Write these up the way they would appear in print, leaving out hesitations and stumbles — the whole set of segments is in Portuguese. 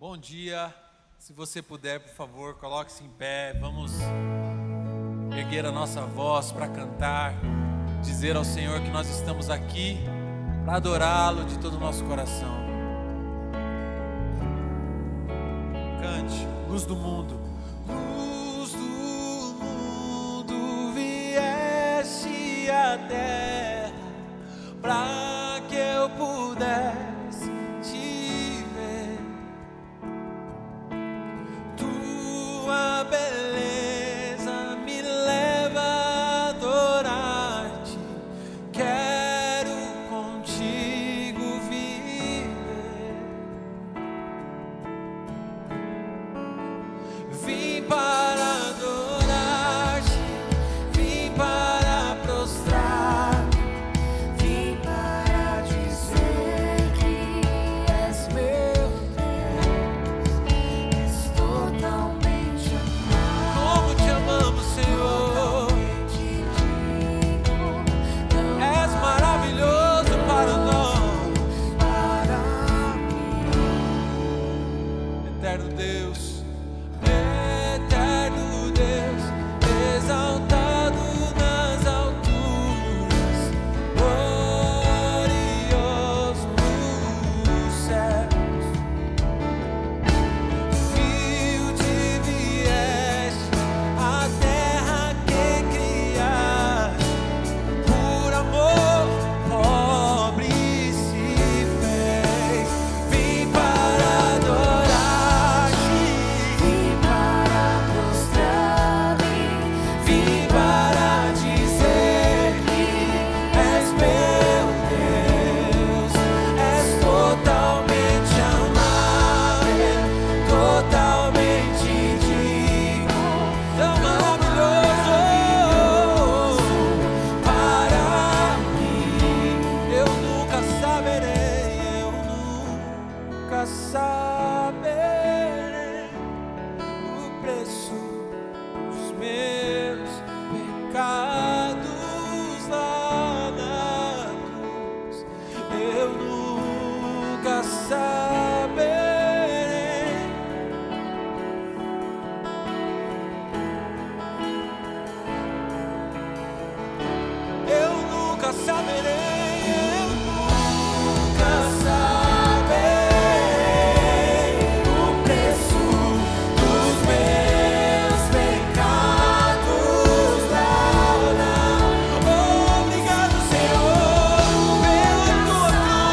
Bom dia, se você puder, por favor, coloque-se em pé, vamos erguer a nossa voz para cantar, dizer ao Senhor que nós estamos aqui para adorá-lo de todo o nosso coração. Cante, luz do mundo. Luz do mundo, vieste à terra para que eu pudesse te ver. Tua beleza me leva a adorar-te. Quero contigo viver. Vim para adorar-te, vim para prostrar, vim para dizer que és meu Deus, és totalmente amado. Como te amamos, Senhor, és maravilhoso para nós, para mim, eterno Deus. Eterno Deus, exaltado nas alturas, glorioso nos céus. Humilde vieste à terra que criaste, por amor pobre se fez. Vim para adorar-te, vim para prostrar-me, vim para dizer que és meu Deus, és totalmente amável, totalmente digno, tão maravilhoso para mim. Eu nunca saberei, eu nunca saberei o preço dos meus pecados lá na cruz. Eu nunca saberei. Eu nunca saberei. Eu nunca saberei o preço dos meus pecados lá na. Obrigado, Senhor, pela tua cruz.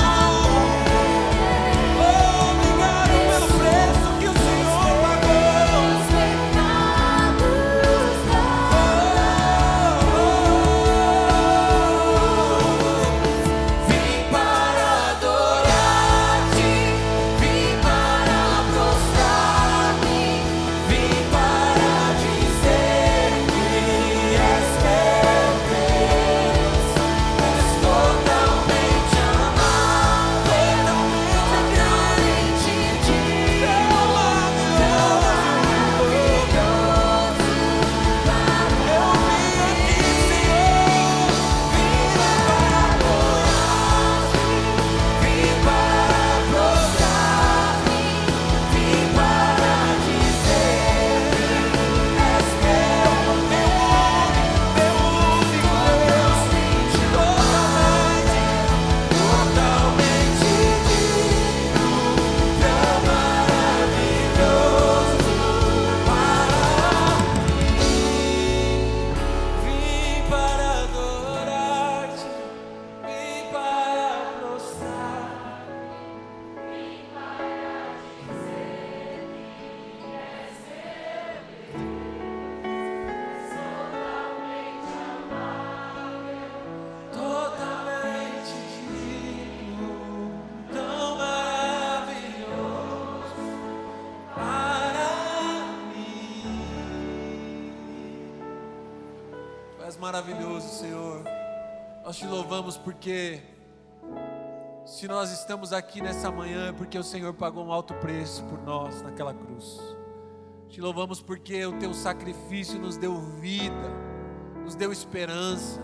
Obrigado pelo preço que o Senhor pagou. Vim para adorar-te, vim para prostrar-me, vim para dizer que és meu Deus, és totalmente amável, totalmente digno, maravilhoso. Eu vim aqui, Senhor, vim para adorar-te, vim para prostrar-me, vim para dizer que és meu único Deus, totalmente digno, tão maravilhoso para mim. Vim para adorar-te, vim para prostrar. Totalmente digno, tão maravilhoso para mim. Tu és maravilhoso, Senhor. Nós te louvamos porque se nós estamos aqui nessa manhã é porque o Senhor pagou um alto preço por nós naquela cruz. Te louvamos porque o teu sacrifício nos deu vida, nos deu esperança.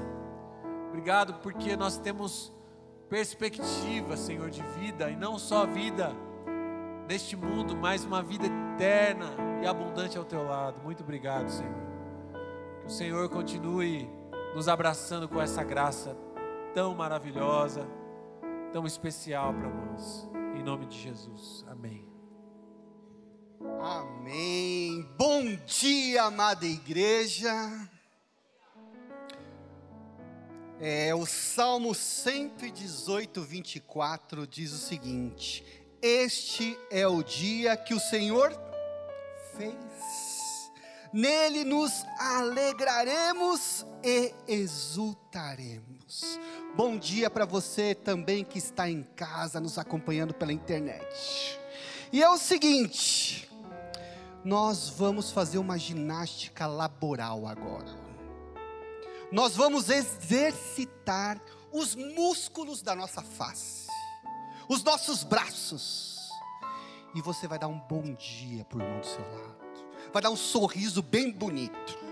Obrigado porque nós temos perspectiva, Senhor, de vida, e não só vida neste mundo, mas uma vida eterna e abundante ao teu lado. Muito obrigado, Senhor. Que o Senhor continue nos abraçando com essa graça tão maravilhosa, tão especial para nós. Em nome de Jesus. Amém. Amém. Bom dia, amada igreja. O Salmo 118, 24 diz o seguinte: este é o dia que o Senhor fez, nele nos alegraremos e exultaremos. Bom dia para você também que está em casa nos acompanhando pela internet. E é o seguinte, nós vamos fazer uma ginástica laboral agora. Nós vamos exercitar os músculos da nossa face, os nossos braços. E você vai dar um bom dia para o irmão do seu lado. Vai dar um sorriso bem bonito.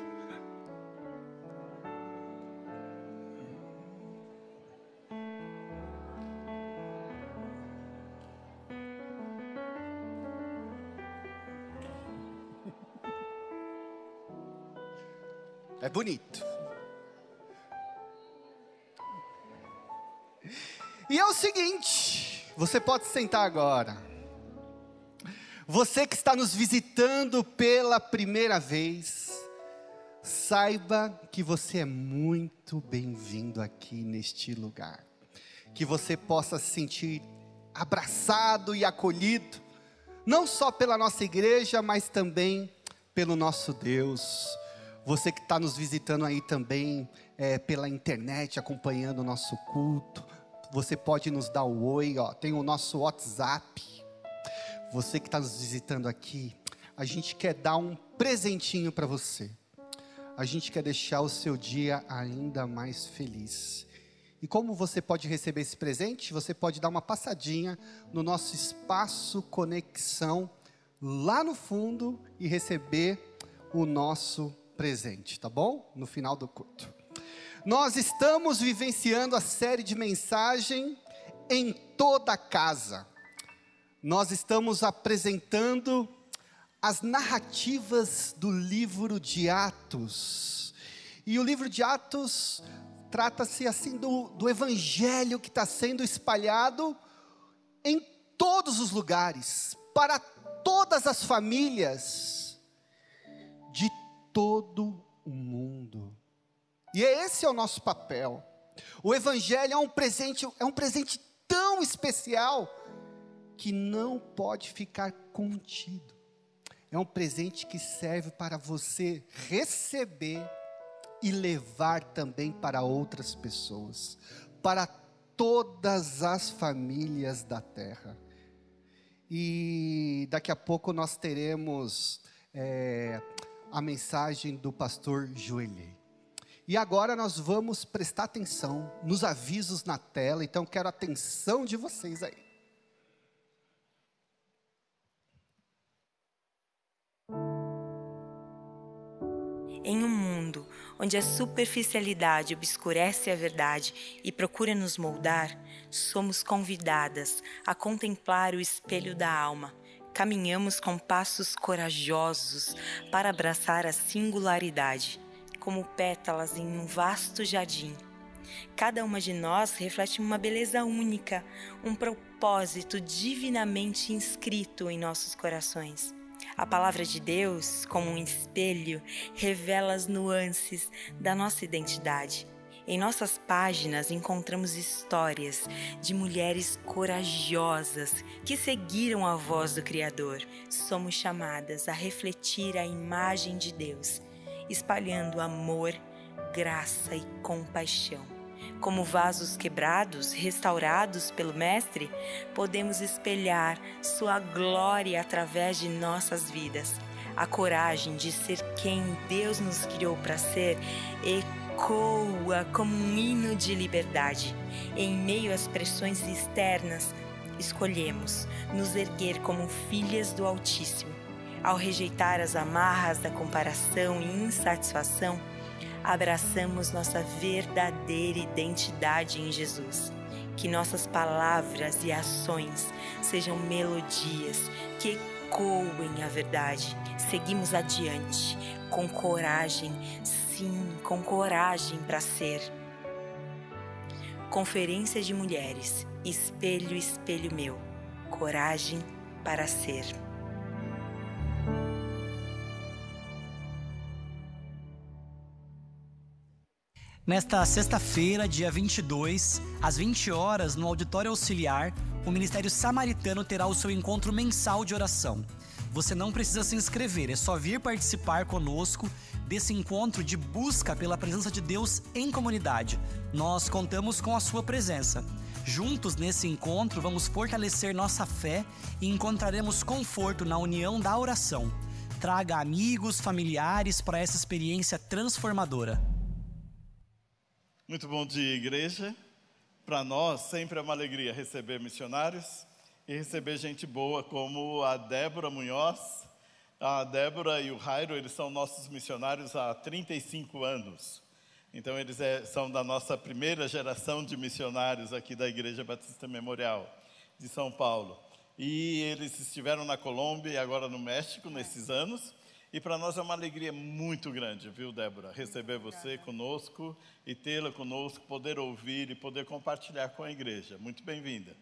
É bonito. E é o seguinte, você pode sentar agora. Você que está nos visitando pela primeira vez, saiba que você é muito bem-vindo aqui neste lugar. Que você possa se sentir abraçado e acolhido, não só pela nossa igreja, mas também pelo nosso Deus. Você que está nos visitando aí também pela internet, acompanhando o nosso culto, você pode nos dar o oi, tem o nosso WhatsApp. Você que está nos visitando aqui, a gente quer dar um presentinho para você. A gente quer deixar o seu dia ainda mais feliz. E como você pode receber esse presente? Você pode dar uma passadinha no nosso espaço Conexão, lá no fundo, e receber o nosso presente, tá bom? No final do culto. Nós estamos vivenciando a série de mensagem Em Toda Casa. Nós estamos apresentando as narrativas do livro de Atos. E o livro de Atos trata-se assim do evangelho que está sendo espalhado em todos os lugares, para todas as famílias de todo o mundo. E esse é o nosso papel. O evangelho é um presente tão especial que não pode ficar contido. É um presente que serve para você receber e levar também para outras pessoas, para todas as famílias da terra. E daqui a pouco nós teremos a mensagem do pastor Joelhei. E agora nós vamos prestar atenção nos avisos na tela, então quero a atenção de vocês aí. Em um mundo onde a superficialidade obscurece a verdade e procura nos moldar, somos convidadas a contemplar o espelho da alma. Caminhamos com passos corajosos para abraçar a singularidade, como pétalas em um vasto jardim. Cada uma de nós reflete uma beleza única, um propósito divinamente inscrito em nossos corações. A palavra de Deus, como um espelho, revela as nuances da nossa identidade. Em nossas páginas encontramos histórias de mulheres corajosas que seguiram a voz do Criador. Somos chamadas a refletir a imagem de Deus, espalhando amor, graça e compaixão. Como vasos quebrados, restaurados pelo Mestre, podemos espelhar sua glória através de nossas vidas. A coragem de ser quem Deus nos criou para ser ecoa como um hino de liberdade. Em meio às pressões externas, escolhemos nos erguer como filhas do Altíssimo. Ao rejeitar as amarras da comparação e insatisfação, abraçamos nossa verdadeira identidade em Jesus. Que nossas palavras e ações sejam melodias que ecoem a verdade. Seguimos adiante, com coragem, sim, com coragem para ser. Conferência de Mulheres, espelho, espelho meu, coragem para ser. Nesta sexta-feira, dia 22, às 20 horas, no Auditório Auxiliar, o Ministério Samaritano terá o seu encontro mensal de oração. Você não precisa se inscrever, é só vir participar conosco desse encontro de busca pela presença de Deus em comunidade. Nós contamos com a sua presença. Juntos nesse encontro, vamos fortalecer nossa fé e encontraremos conforto na união da oração. Traga amigos, familiares para essa experiência transformadora. Muito bom dia, igreja. Para nós sempre é uma alegria receber missionários e receber gente boa como a Débora Munhoz. A Débora e o Jairo, eles são nossos missionários há 35 anos. Então eles são da nossa primeira geração de missionários aqui da Igreja Batista Memorial de São Paulo. E eles estiveram na Colômbia e agora no México nesses anos. E para nós é uma alegria muito grande, viu, Débora? Receber você conosco e tê-la conosco, poder ouvir e poder compartilhar com a igreja. Muito bem-vinda.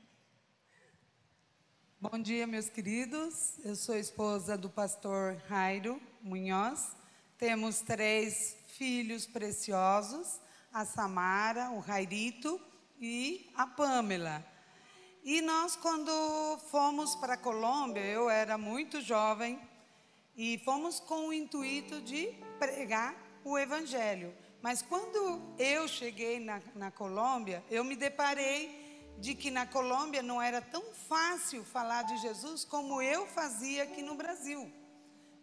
Bom dia, meus queridos. Eu sou esposa do pastor Jairo Munhoz. Temos 3 filhos preciosos, a Samara, o Jairito e a Pamela. E nós, quando fomos para a Colômbia, eu era muito jovem, e fomos com o intuito de pregar o Evangelho. Mas quando eu cheguei na Colômbia, eu me deparei de que na Colômbia não era tão fácil falar de Jesus como eu fazia aqui no Brasil.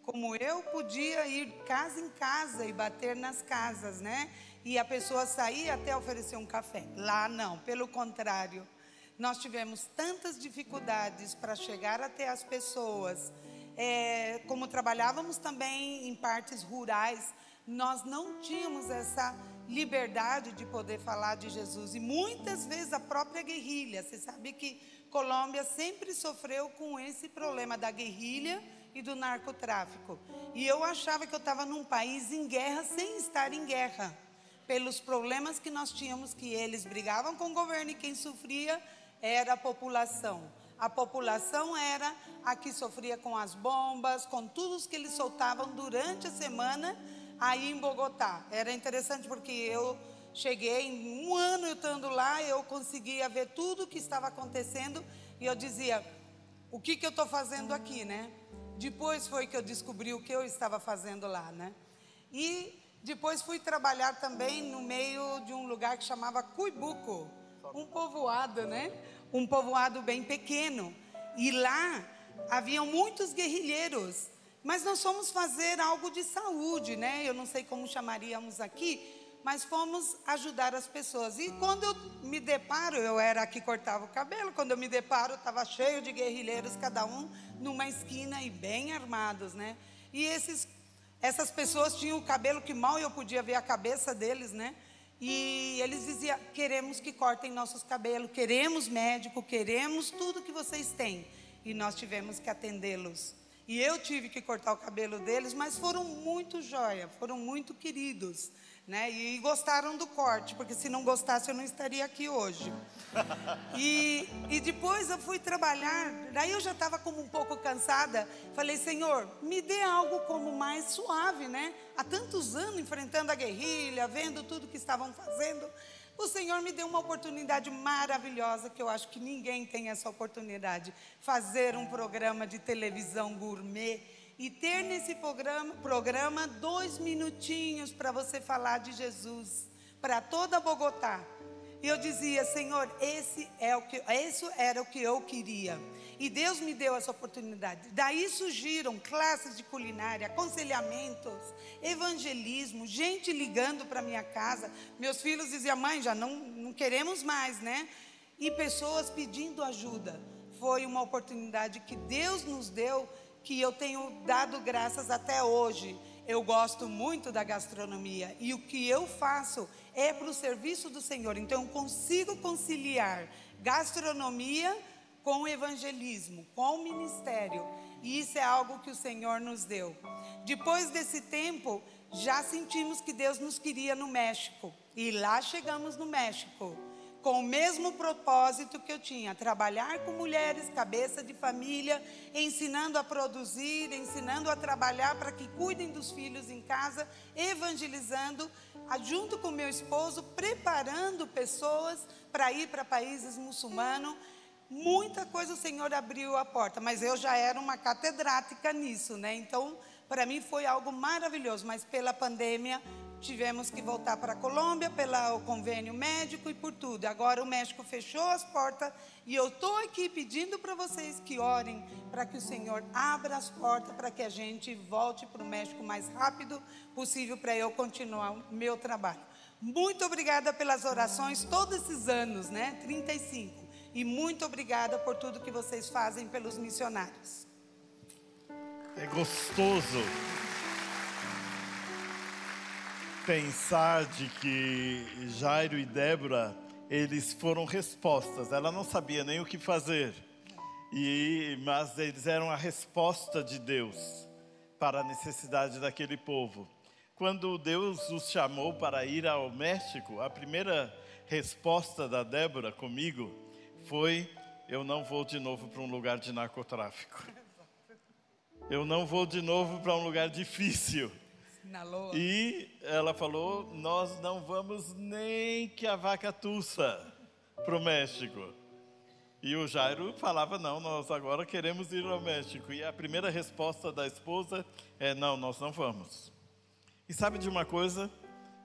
Como eu podia ir casa em casa e bater nas casas, né? E a pessoa saía até oferecer um café. Lá não, pelo contrário. Nós tivemos tantas dificuldades para chegar até as pessoas. Como trabalhávamos também em partes rurais, nós não tínhamos essa liberdade de poder falar de Jesus. E muitas vezes a própria guerrilha, você sabe que Colômbia sempre sofreu com esse problema da guerrilha e do narcotráfico. E eu achava que eu estava num país em guerra sem estar em guerra, pelos problemas que nós tínhamos, que eles brigavam com o governo e quem sofria era a população. A população era a que sofria com as bombas, com tudo que eles soltavam durante a semana aí em Bogotá. Era interessante porque eu cheguei, em um ano eu estando lá, eu conseguia ver tudo o que estava acontecendo e eu dizia, o que eu estou fazendo aqui, né? Depois foi que eu descobri o que eu estava fazendo lá, né? E depois fui trabalhar também no meio de um lugar que chamava Cuibuco, um povoado, né? Um povoado bem pequeno, e lá haviam muitos guerrilheiros, mas nós fomos fazer algo de saúde, né? Eu não sei como chamaríamos aqui, mas fomos ajudar as pessoas. E quando eu me deparo, eu era a que cortava o cabelo, quando eu me deparo, estava cheio de guerrilheiros, cada um numa esquina e bem armados, né? E essas pessoas tinham o cabelo que mal eu podia ver a cabeça deles, né? E eles diziam, queremos que cortem nossos cabelos, queremos médico, queremos tudo que vocês têm. E nós tivemos que atendê-los. E eu tive que cortar o cabelo deles, mas foram muito joia, foram muito queridos, né? E gostaram do corte, porque se não gostasse eu não estaria aqui hoje. E depois eu fui trabalhar, daí eu já estava como um pouco cansada. Falei, Senhor, me dê algo como mais suave, né? Há tantos anos enfrentando a guerrilha, vendo tudo que estavam fazendo. O Senhor me deu uma oportunidade maravilhosa, que eu acho que ninguém tem essa oportunidade. Fazer um programa de televisão gourmet e ter nesse programa 2 minutinhos para você falar de Jesus para toda Bogotá. E eu dizia, Senhor, isso era o que eu queria. E Deus me deu essa oportunidade. Daí surgiram classes de culinária, aconselhamentos, evangelismo, gente ligando para minha casa. Meus filhos diziam, mãe, já não queremos mais, né? E pessoas pedindo ajuda. Foi uma oportunidade que Deus nos deu, que eu tenho dado graças até hoje. eu gosto muito da gastronomia e o que eu faço é para o serviço do Senhor. Então eu consigo conciliar gastronomia com o evangelismo, com o ministério. E isso é algo que o Senhor nos deu. Depois desse tempo, já sentimos que Deus nos queria no México. E lá chegamos no México, com o mesmo propósito que eu tinha: trabalhar com mulheres, cabeça de família, ensinando a produzir, ensinando a trabalhar para que cuidem dos filhos em casa, evangelizando, junto com meu esposo, preparando pessoas para ir para países muçulmanos. Muita coisa o Senhor abriu a porta, mas eu já era uma catedrática nisso, né? Então, para mim foi algo maravilhoso, mas pela pandemia tivemos que voltar para a Colômbia, pelo convênio médico e por tudo. Agora o México fechou as portas e eu estou aqui pedindo para vocês que orem para que o Senhor abra as portas para que a gente volte para o México o mais rápido possível para eu continuar o meu trabalho. Muito obrigada pelas orações todos esses anos, né? 35. E muito obrigada por tudo que vocês fazem pelos missionários. É gostoso pensar de que Jairo e Débora, eles foram respostas. Ela não sabia nem o que fazer, mas eles eram a resposta de Deus para a necessidade daquele povo. Quando Deus os chamou para ir ao México, a primeira resposta da Débora comigo foi: eu não vou de novo para um lugar de narcotráfico. Eu não vou de novo para um lugar difícil. E ela falou: nós não vamos nem que a vaca tussa para o México. E o Jairo falava: não, nós agora queremos ir ao México. E a primeira resposta da esposa é: não, nós não vamos. E sabe de uma coisa?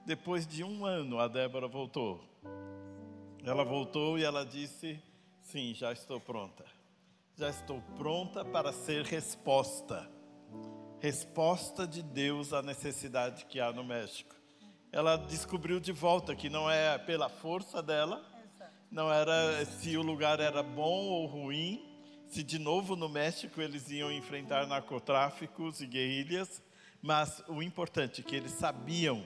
Depois de 1 ano a Débora voltou. Ela voltou e ela disse: sim, já estou pronta. Já estou pronta para ser resposta. Resposta de Deus à necessidade que há no México. Ela descobriu de volta que não é pela força dela, não era se o lugar era bom ou ruim, se de novo no México eles iam enfrentar narcotráficos e guerrilhas, mas o importante é que eles sabiam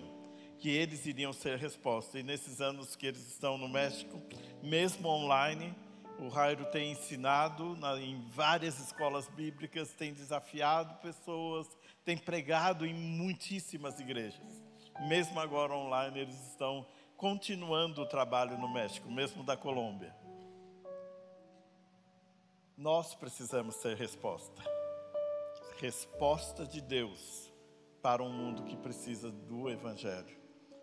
que eles iriam ser resposta. E nesses anos que eles estão no México, mesmo online, o Jairo tem ensinado em várias escolas bíblicas, tem desafiado pessoas, tem pregado em muitíssimas igrejas. Mesmo agora online, eles estão continuando o trabalho no México, mesmo da Colômbia. Nós precisamos ser resposta. Resposta de Deus para um mundo que precisa do Evangelho.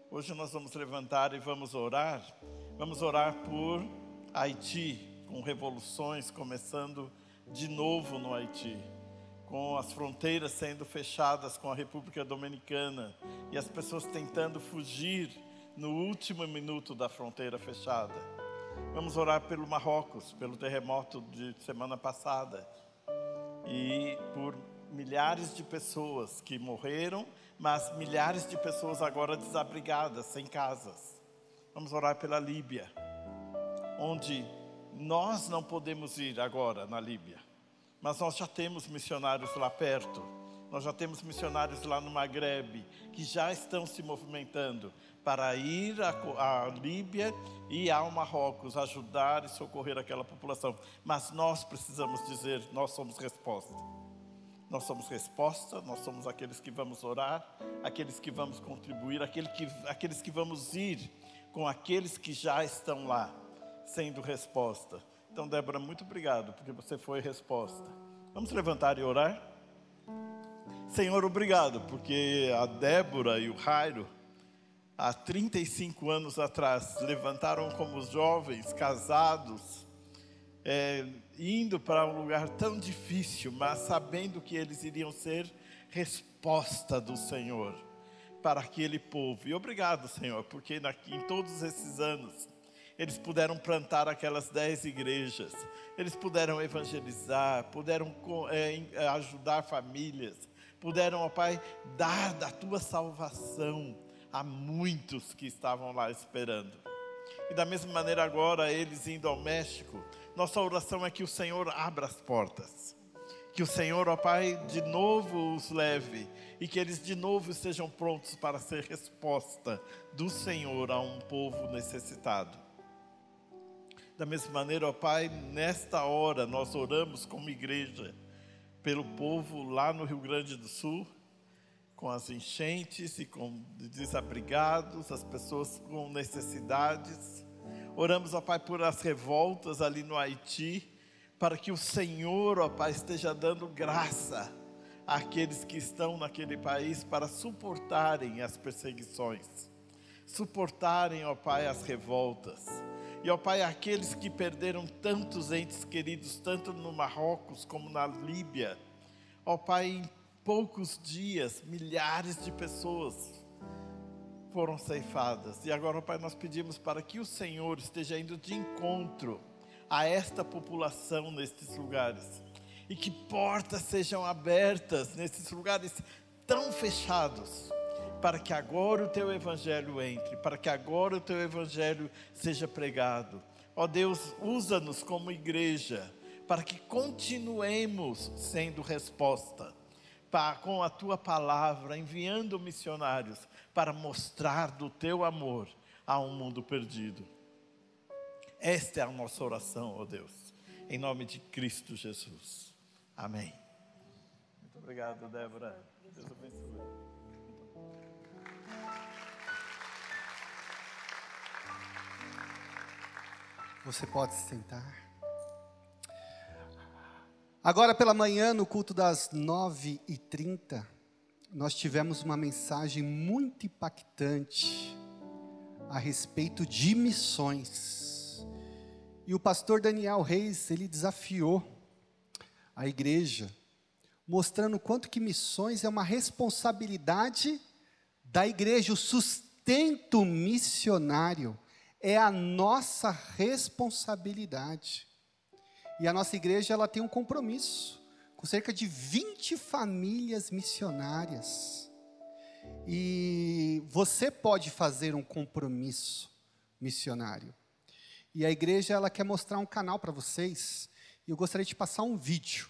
Hoje nós vamos levantar e vamos orar. Vamos orar por Haiti, com revoluções começando de novo no Haiti, com as fronteiras sendo fechadas com a República Dominicana e as pessoas tentando fugir no último minuto da fronteira fechada. Vamos orar pelo Marrocos, pelo terremoto de semana passada e por milhares de pessoas que morreram, mas milhares de pessoas agora desabrigadas, sem casas. Vamos orar pela Líbia, onde nós não podemos ir agora na Líbia, mas nós já temos missionários lá perto. Nós já temos missionários lá no Magrebe que já estão se movimentando para ir à Líbia e ao Marrocos, ajudar e socorrer aquela população. Mas nós precisamos dizer: nós somos resposta. Nós somos resposta, nós somos aqueles que vamos orar, aqueles que vamos contribuir, aqueles que vamos ir com aqueles que já estão lá, sendo resposta. Então, Débora, muito obrigado, porque você foi resposta. Vamos levantar e orar? Senhor, obrigado, porque a Débora e o Jairo, há 35 anos atrás, levantaram como jovens, casados, indo para um lugar tão difícil, mas sabendo que eles iriam ser resposta do Senhor para aquele povo. E obrigado, Senhor, porque em todos esses anos, eles puderam plantar aquelas 10 igrejas, eles puderam evangelizar, puderam ajudar famílias, puderam, ó Pai, dar da Tua salvação a muitos que estavam lá esperando. E da mesma maneira agora, eles indo ao México, nossa oração é que o Senhor abra as portas, Que o Senhor, ó Pai, de novo os leve e que eles de novo estejam prontos para ser resposta do Senhor a um povo necessitado. Da mesma maneira, ó Pai, nesta hora nós oramos como igreja pelo povo lá no Rio Grande do Sul, com as enchentes e com desabrigados, as pessoas com necessidades. Oramos, ó Pai, por as revoltas ali no Haiti, para que o Senhor, ó Pai, esteja dando graça àqueles que estão naquele país para suportarem as perseguições, suportarem, ó Pai, as revoltas. E, ó Pai, aqueles que perderam tantos entes queridos, tanto no Marrocos como na Líbia, ó Pai, em poucos dias, milhares de pessoas foram ceifadas. E agora, ó Pai, nós pedimos para que o Senhor esteja indo de encontro a esta população nestes lugares. E que portas sejam abertas nesses lugares tão fechados, para que agora o Teu Evangelho entre, para que agora o Teu Evangelho seja pregado. Ó Deus, usa-nos como igreja, para que continuemos sendo resposta, com a Tua palavra, enviando missionários, para mostrar do Teu amor a um mundo perdido. Esta é a nossa oração, ó Deus, em nome de Cristo Jesus. Amém. Muito obrigado, Débora. Deus abençoe. Você pode se sentar. Agora pela manhã, no culto das 9h30, nós tivemos uma mensagem muito impactante a respeito de missões. E o pastor Daniel Reis, ele desafiou a igreja, mostrando o quanto que missões é uma responsabilidade da igreja. O sustento missionário é a nossa responsabilidade. E a nossa igreja, ela tem um compromisso com cerca de 20 famílias missionárias. E você pode fazer um compromisso missionário. E a igreja, ela quer mostrar um canal para vocês. E eu gostaria de passar um vídeo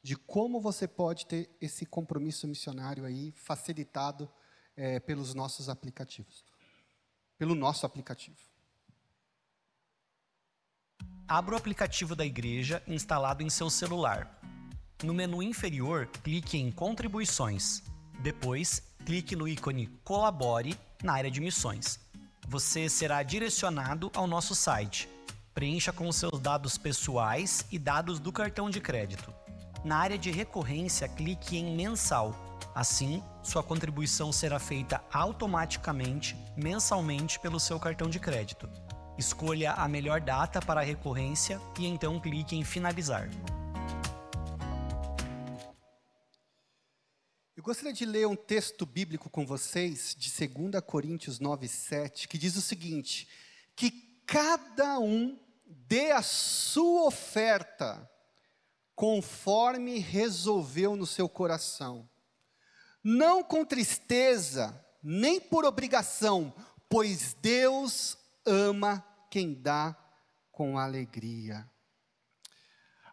de como você pode ter esse compromisso missionário aí facilitado pelos nossos aplicativos. Pelo nosso aplicativo. Abra o aplicativo da igreja instalado em seu celular. No menu inferior, clique em Contribuições. Depois, clique no ícone Colabore na área de missões. Você será direcionado ao nosso site. Preencha com seus dados pessoais e dados do cartão de crédito. Na área de recorrência, clique em Mensal. Assim, sua contribuição será feita automaticamente, mensalmente, pelo seu cartão de crédito. Escolha a melhor data para a recorrência e então clique em Finalizar. Eu gostaria de ler um texto bíblico com vocês, de 2 Coríntios 9:7, que diz o seguinte: que cada um dê a sua oferta, conforme resolveu no seu coração, não com tristeza, nem por obrigação, pois Deus ama quem dá com alegria.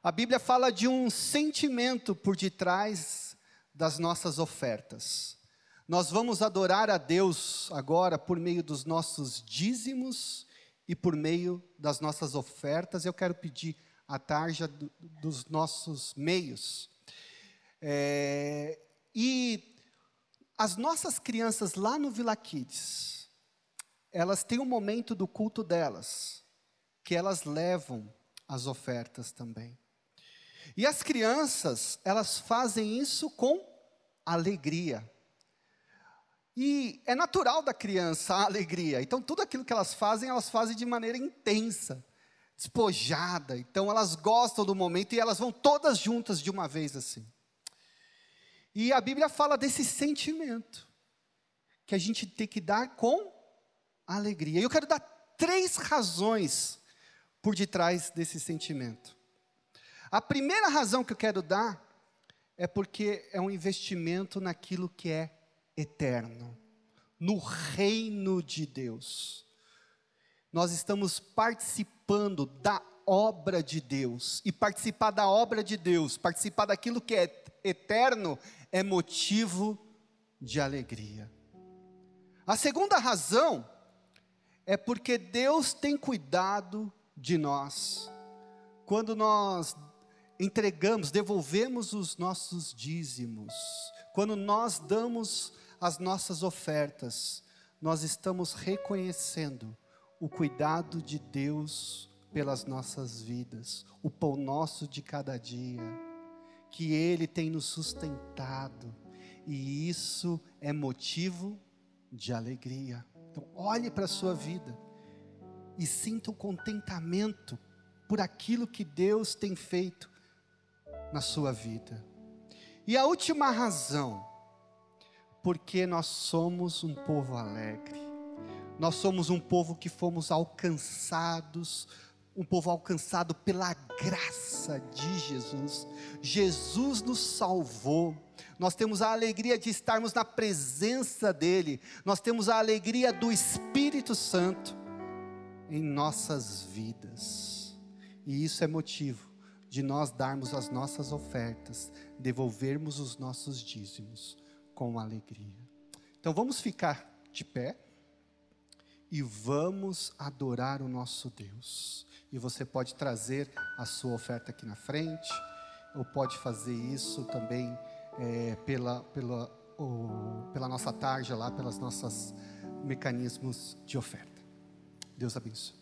A Bíblia fala de um sentimento por detrás das nossas ofertas. Nós vamos adorar a Deus agora por meio dos nossos dízimos e por meio das nossas ofertas. Eu quero pedir a tarja dos nossos meios. E as nossas crianças lá no Vila Kids, elas têm um momento do culto delas, que elas levam as ofertas também. E as crianças, elas fazem isso com alegria. E é natural da criança a alegria. Então, tudo aquilo que elas fazem de maneira intensa, despojada. Então, elas gostam do momento e elas vão todas juntas de uma vez assim. E a Bíblia fala desse sentimento, que a gente tem que dar com alegria. E eu quero dar 3 razões por detrás desse sentimento. A primeira razão que eu quero dar é porque é um investimento naquilo que é eterno, no reino de Deus. Nós estamos participando da obra de Deus. E participar da obra de Deus, participar daquilo que é eterno, é motivo de alegria. A segunda razão é porque Deus tem cuidado de nós. Quando nós entregamos, devolvemos os nossos dízimos, quando nós damos as nossas ofertas, nós estamos reconhecendo o cuidado de Deus pelas nossas vidas, o pão nosso de cada dia, que Ele tem nos sustentado, e isso é motivo de alegria. Então olhe para a sua vida e sinta o contentamento por aquilo que Deus tem feito na sua vida. E a última razão, porque nós somos um povo alegre, nós somos um povo que fomos alcançados, um povo alcançado pela graça de Jesus. Jesus nos salvou, nós temos a alegria de estarmos na presença dEle, nós temos a alegria do Espírito Santo em nossas vidas, e isso é motivo de nós darmos as nossas ofertas, devolvermos os nossos dízimos com alegria. Então vamos ficar de pé e vamos adorar o nosso Deus. E você pode trazer a sua oferta aqui na frente, ou pode fazer isso também pela nossa tarja lá, pelos nossos mecanismos de oferta. Deus abençoe.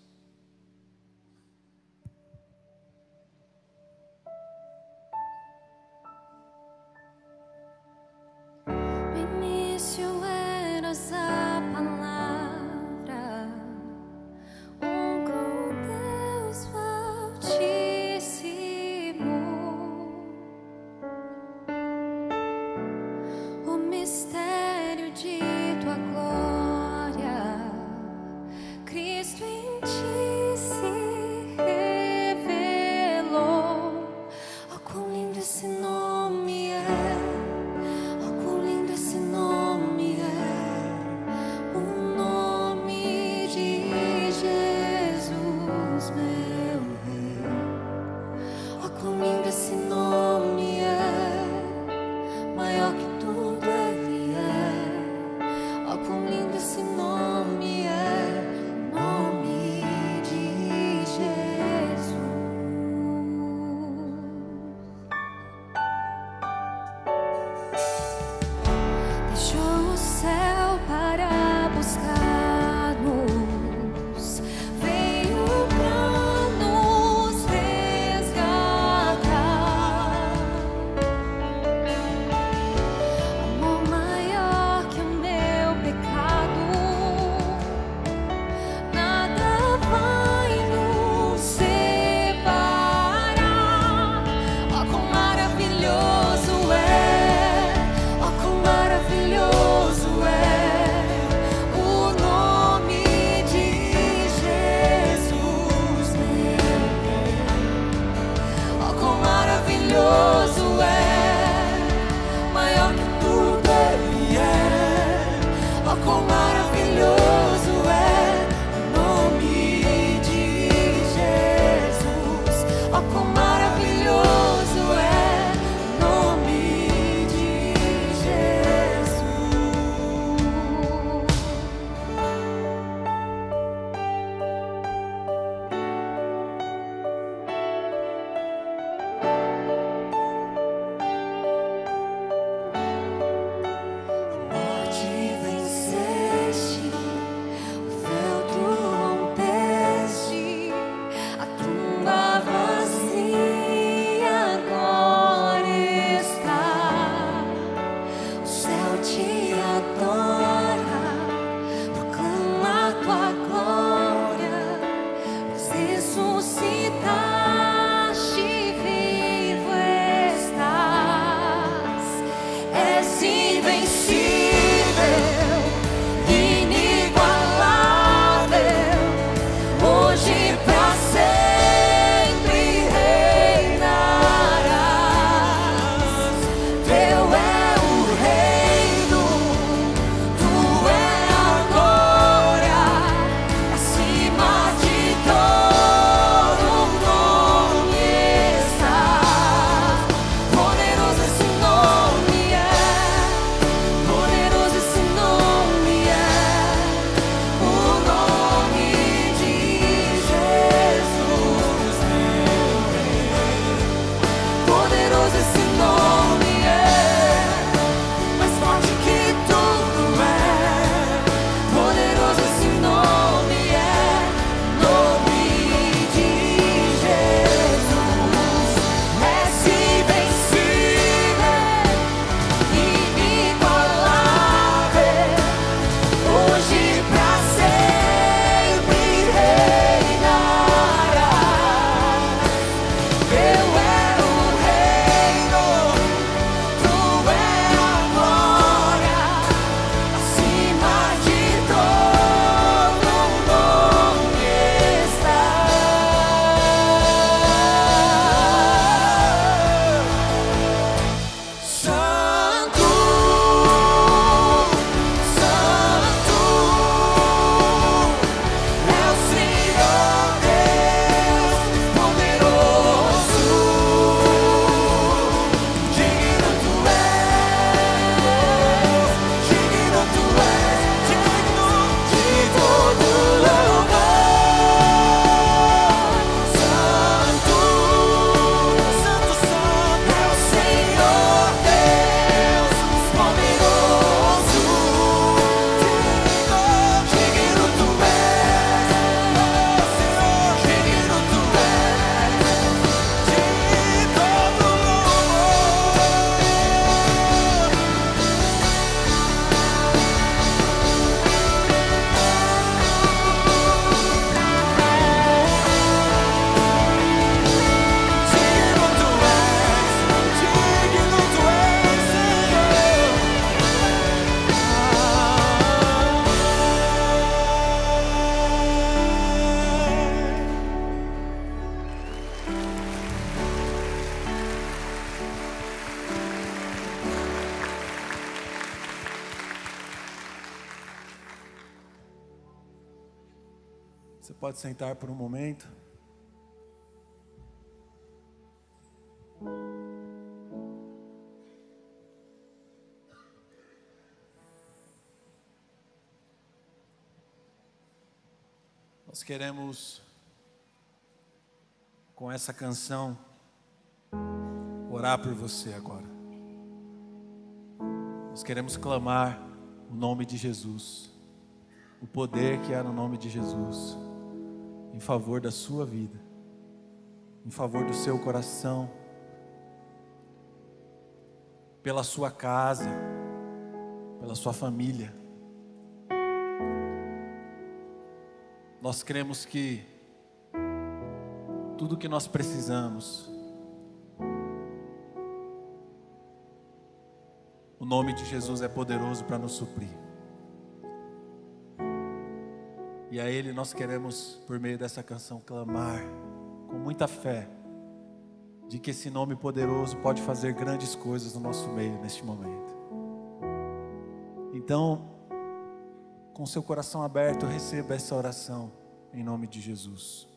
Cristo em ti. Você pode sentar por um momento. Nós queremos, com essa canção, orar por você agora. Nós queremos clamar o nome de Jesus, o poder que há no nome de Jesus, em favor da sua vida, em favor do seu coração, pela sua casa, pela sua família. Nós cremos que tudo que nós precisamos, o nome de Jesus é poderoso para nos suprir. E a Ele nós queremos, por meio dessa canção, clamar com muita fé de que esse nome poderoso pode fazer grandes coisas no nosso meio neste momento. Então, com seu coração aberto, receba essa oração em nome de Jesus.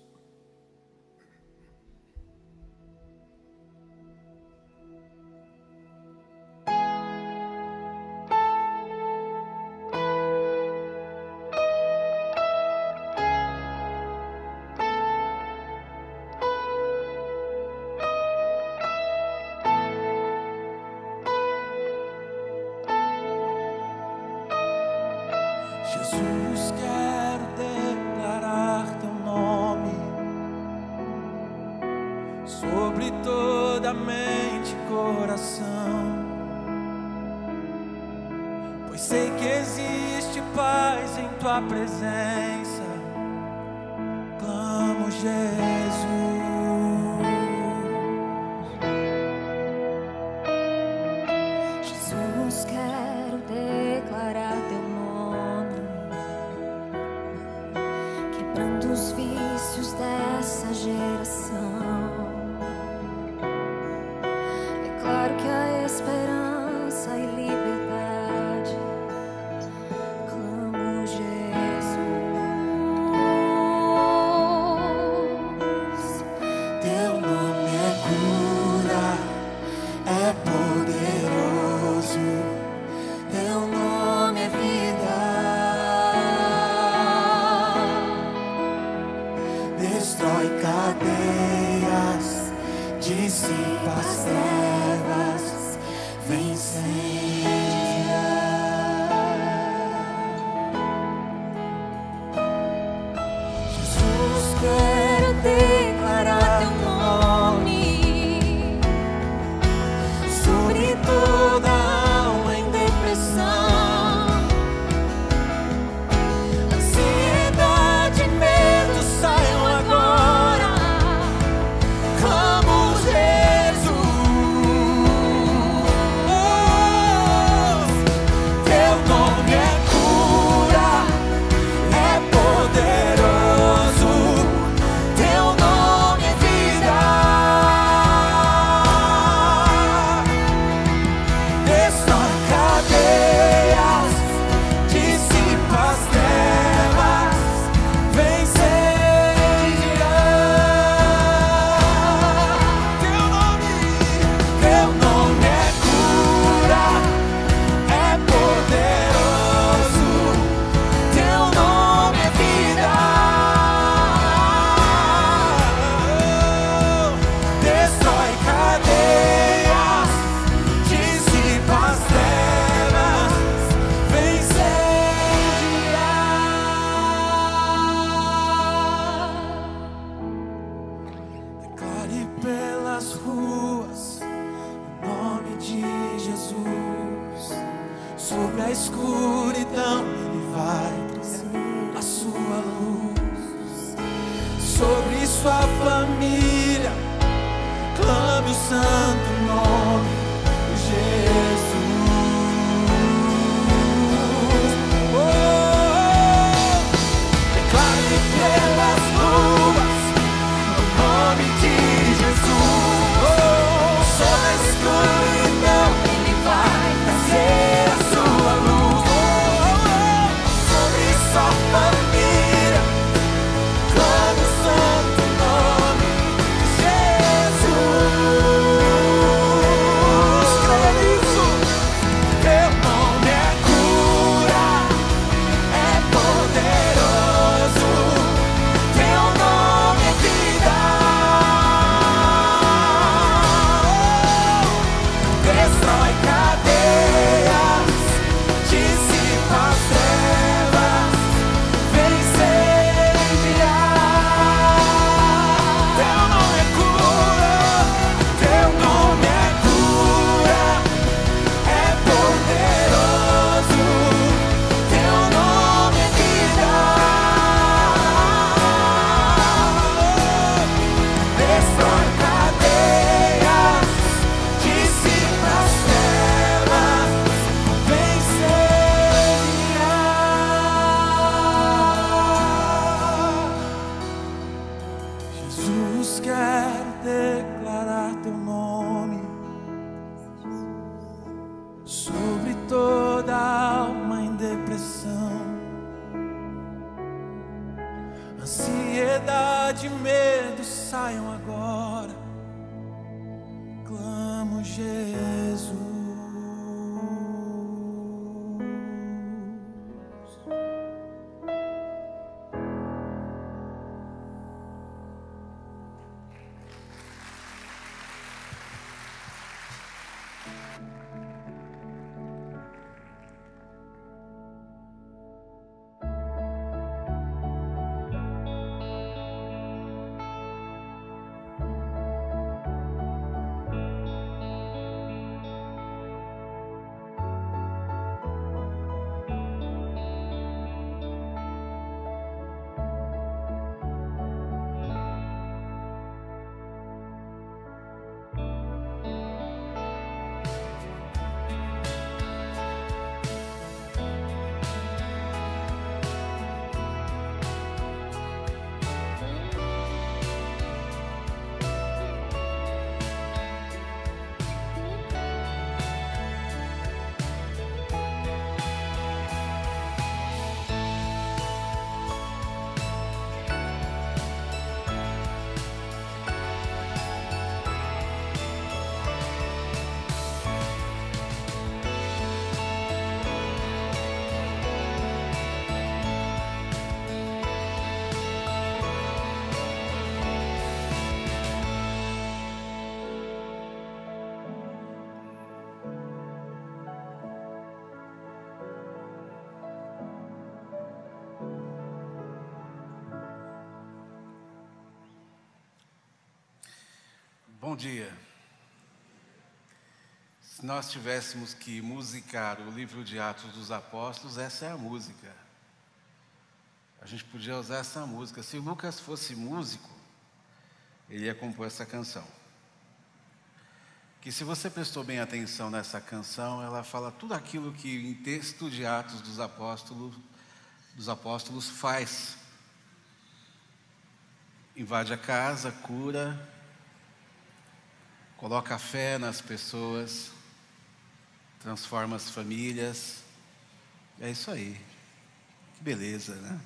Jesus, quero declarar teu nome sobre toda mente e coração, pois sei que existe paz em tua presença. Clamo Jesus. Jesus, quero declarar teu nome, quebrando os vícios dessa geração. Declaro que há esperança e liberdade. Clamo Jesus. Teu nome é cura, é poderoso. Teu nome é vida. Destrói cadeias, dissipa as trevas, vence. Jesus, quero declarar teu nome sobre toda alma em depressão, ansiedade e medo saiam agora. Clamo Jesus. Teu nome é cura, é poderoso. Teu nome é vida. Destrói cadeias, dissipa as trevas, vencerá. Teu nome é cura, é poderoso. Teu nome é vida. Destrói cadeias, dissipa as trevas, vencerá. Declare pelas ruas o nome de Jesus. Sobre a escuridão Ele vai trazer a sua luz. Sobre sua família, clame o santo nome de Jesus. Declare pelas ruas o nome de Jesus. Sobre a escuridão Ele vai trazer a sua luz. Sobre sua família, sobre toda alma em depressão, ansiedade e medo saiam agora. Clamo Jesus. Bom dia. Se nós tivéssemos que musicar o livro de Atos dos Apóstolos, essa é a música. A gente podia usar essa música. Se Lucas fosse músico, ele ia compor essa canção. Que se você prestou bem atenção nessa canção, ela fala tudo aquilo que em texto de Atos dos Apóstolos faz. Invade a casa, cura, coloca fé nas pessoas, transforma as famílias. É isso aí. Que beleza, né?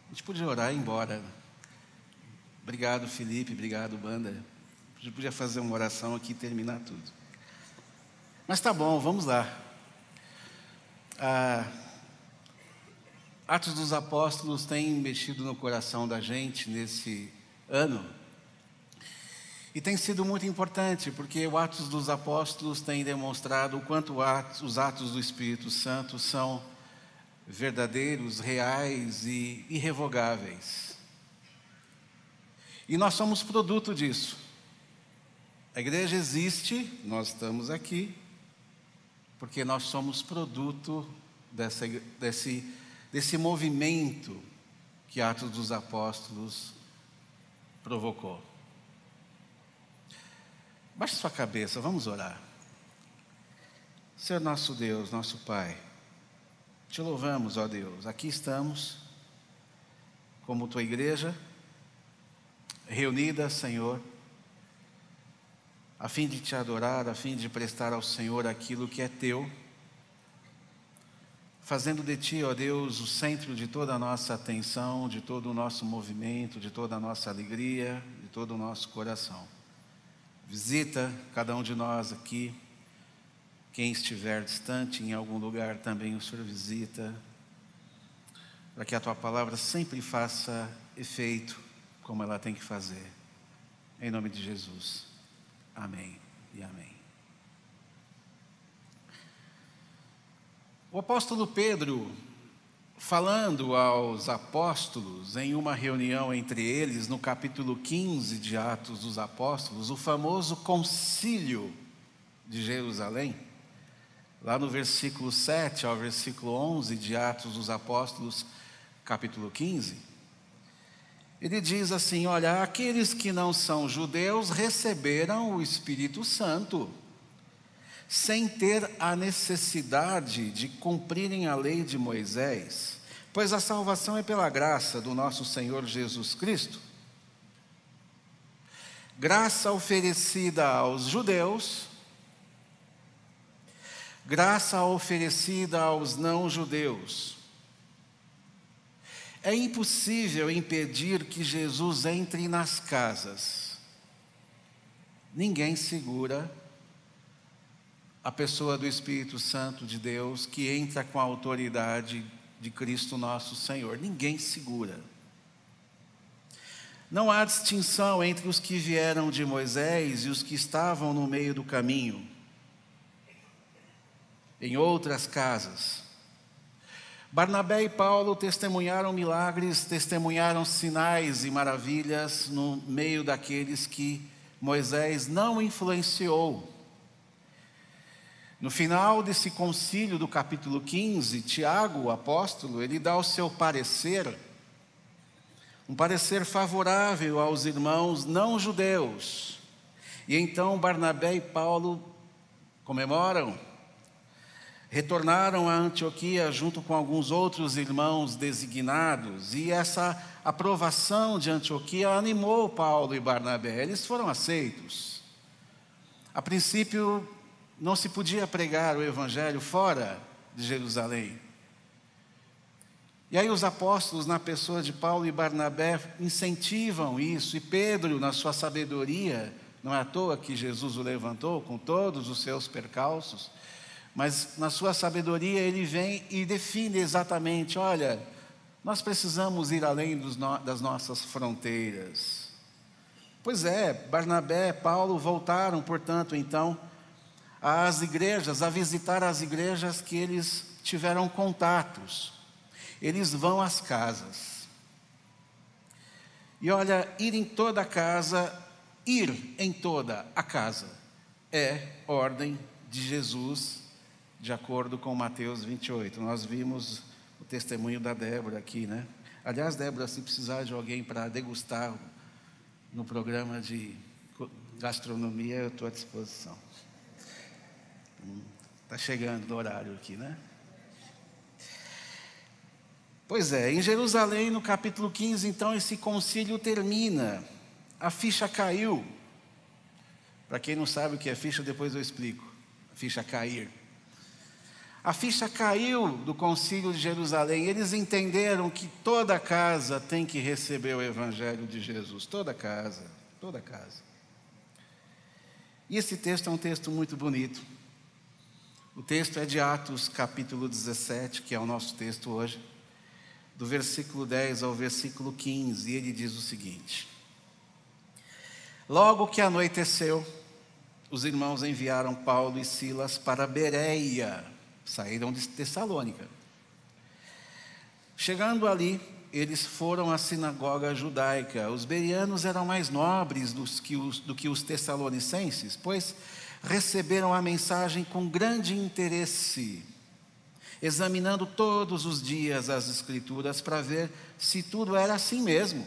A gente podia orar e ir embora. Obrigado, Felipe. Obrigado, banda. A gente podia fazer uma oração aqui e terminar tudo. Mas tá bom, vamos lá. Atos dos Apóstolos tem mexido no coração da gente nesse ano. E tem sido muito importante, porque o Atos dos Apóstolos tem demonstrado o quanto os atos do Espírito Santo são verdadeiros, reais e irrevogáveis. E nós somos produto disso. A igreja existe, nós estamos aqui, porque nós somos produto desse movimento que Atos dos Apóstolos provocou. Baixe sua cabeça, vamos orar. Senhor nosso Deus, nosso Pai, te louvamos, ó Deus. Aqui estamos, como tua igreja, reunida, Senhor, a fim de te adorar, a fim de prestar ao Senhor aquilo que é teu, fazendo de ti, ó Deus, o centro de toda a nossa atenção, de todo o nosso movimento, de toda a nossa alegria, de todo o nosso coração. Visita cada um de nós aqui. Quem estiver distante em algum lugar também o Senhor visita, para que a tua palavra sempre faça efeito como ela tem que fazer. Em nome de Jesus. Amém e amém. O apóstolo Pedro, falando aos apóstolos em uma reunião entre eles, no capítulo 15 de Atos dos Apóstolos, o famoso concílio de Jerusalém, lá no versículo 7 ao versículo 11 de Atos dos Apóstolos, capítulo 15, ele diz assim: olha, aqueles que não são judeus receberam o Espírito Santo, sem ter a necessidade de cumprirem a lei de Moisés, pois a salvação é pela graça do nosso Senhor Jesus Cristo. Graça oferecida aos judeus, graça oferecida aos não-judeus. É impossível impedir que Jesus entre nas casas. Ninguém segura a pessoa do Espírito Santo de Deus que entra com a autoridade de Cristo nosso Senhor. Ninguém segura. Não há distinção entre os que vieram de Moisés e os que estavam no meio do caminho, em outras casas. Barnabé e Paulo testemunharam milagres, testemunharam sinais e maravilhas no meio daqueles que Moisés não influenciou. No final desse concílio do capítulo 15, Tiago, o apóstolo, ele dá o seu parecer, um parecer favorável aos irmãos não judeus. E então Barnabé e Paulo comemoram, retornaram a Antioquia junto com alguns outros irmãos designados, e essa aprovação de Antioquia animou Paulo e Barnabé. Eles foram aceitos. A princípio, não se podia pregar o evangelho fora de Jerusalém. E aí os apóstolos, na pessoa de Paulo e Barnabé, incentivam isso, e Pedro, na sua sabedoria, não é à toa que Jesus o levantou com todos os seus percalços, mas na sua sabedoria ele vem e define exatamente: olha, nós precisamos ir além das nossas fronteiras. Pois é, Barnabé e Paulo voltaram, portanto, então, às igrejas, a visitar as igrejas que eles tiveram contatos. Eles vão às casas. E olha, ir em toda a casa é ordem de Jesus, de acordo com Mateus 28. Nós vimos o testemunho da Débora aqui, né? Aliás, Débora, se precisar de alguém para degustar no programa de gastronomia, eu estou à disposição. Está chegando o horário aqui, né? Pois é, em Jerusalém, no capítulo 15, então, esse concílio termina. A ficha caiu. Para quem não sabe o que é ficha, depois eu explico. A ficha cair. A ficha caiu do concílio de Jerusalém. Eles entenderam que toda casa tem que receber o evangelho de Jesus. Toda casa, toda casa. E esse texto é um texto muito bonito. O texto é de Atos, capítulo 17, que é o nosso texto hoje, do versículo 10 ao versículo 15, e ele diz o seguinte: logo que anoiteceu, os irmãos enviaram Paulo e Silas para Bereia, saíram de Tessalônica. Chegando ali, eles foram à sinagoga judaica. Os bereanos eram mais nobres do que os tessalonicenses, pois receberam a mensagem com grande interesse, examinando todos os dias as Escrituras para ver se tudo era assim mesmo.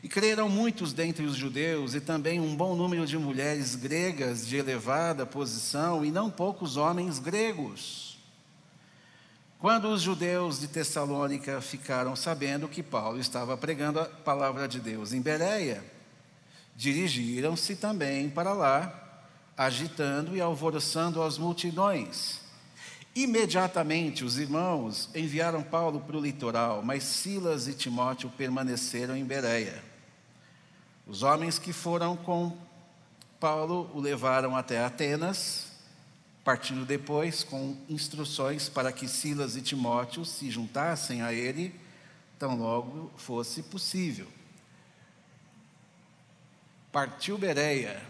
E creram muitos dentre os judeus, e também um bom número de mulheres gregas de elevada posição, e não poucos homens gregos. Quando os judeus de Tessalônica ficaram sabendo que Paulo estava pregando a palavra de Deus em Bereia, dirigiram-se também para lá, agitando e alvoroçando as multidões. Imediatamente os irmãos enviaram Paulo para o litoral, mas Silas e Timóteo permaneceram em Bereia. Os homens que foram com Paulo o levaram até Atenas, partindo depois com instruções para que Silas e Timóteo se juntassem a ele, tão logo fosse possível. Partiu Bereia,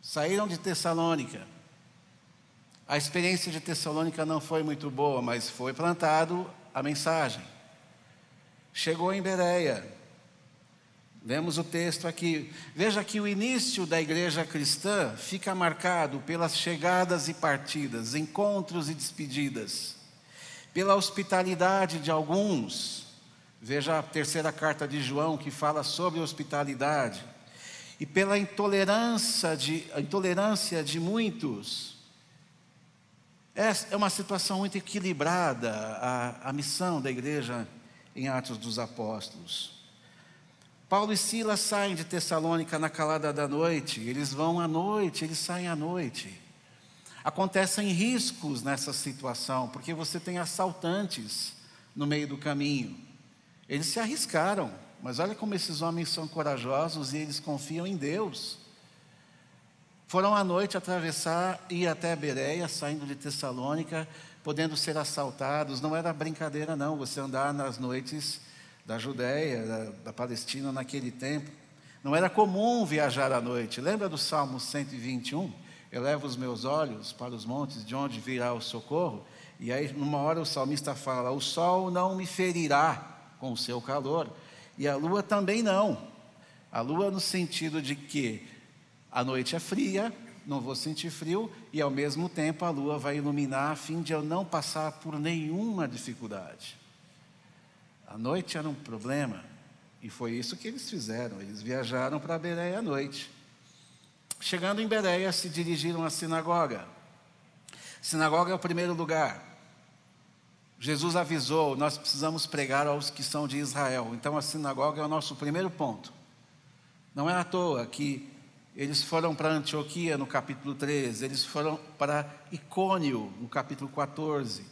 saíram de Tessalônica. A experiência de Tessalônica não foi muito boa, mas foi plantado a mensagem. Chegou em Bereia. Lemos o texto aqui. Veja que o início da igreja cristã fica marcado pelas chegadas e partidas, encontros e despedidas, pela hospitalidade de alguns. Veja a terceira carta de João, que fala sobre hospitalidade, e pela intolerância de muitos. É uma situação muito equilibrada a missão da igreja em Atos dos Apóstolos. Paulo e Silas saem de Tessalônica na calada da noite. Eles vão à noite, eles saem à noite. Acontecem riscos nessa situação, porque você tem assaltantes no meio do caminho. Eles se arriscaram, mas olha como esses homens são corajosos e eles confiam em Deus. Foram à noite atravessar, ir até Bereia, saindo de Tessalônica, podendo ser assaltados. Não era brincadeira não, você andar nas noites da Judéia, da Palestina naquele tempo. Não era comum viajar à noite. Lembra do Salmo 121? Elevo os meus olhos para os montes, de onde virá o socorro? E aí, numa hora, o salmista fala: o sol não me ferirá com o seu calor, e a lua também não. A lua no sentido de que a noite é fria, não vou sentir frio, e ao mesmo tempo a lua vai iluminar a fim de eu não passar por nenhuma dificuldade. A noite era um problema, e foi isso que eles fizeram. Eles viajaram para Bereia à noite. Chegando em Bereia, se dirigiram à sinagoga. Sinagoga é o primeiro lugar. Jesus avisou: nós precisamos pregar aos que são de Israel. Então a sinagoga é o nosso primeiro ponto. Não é à toa que eles foram para Antioquia no capítulo 13, eles foram para Icônio no capítulo 14,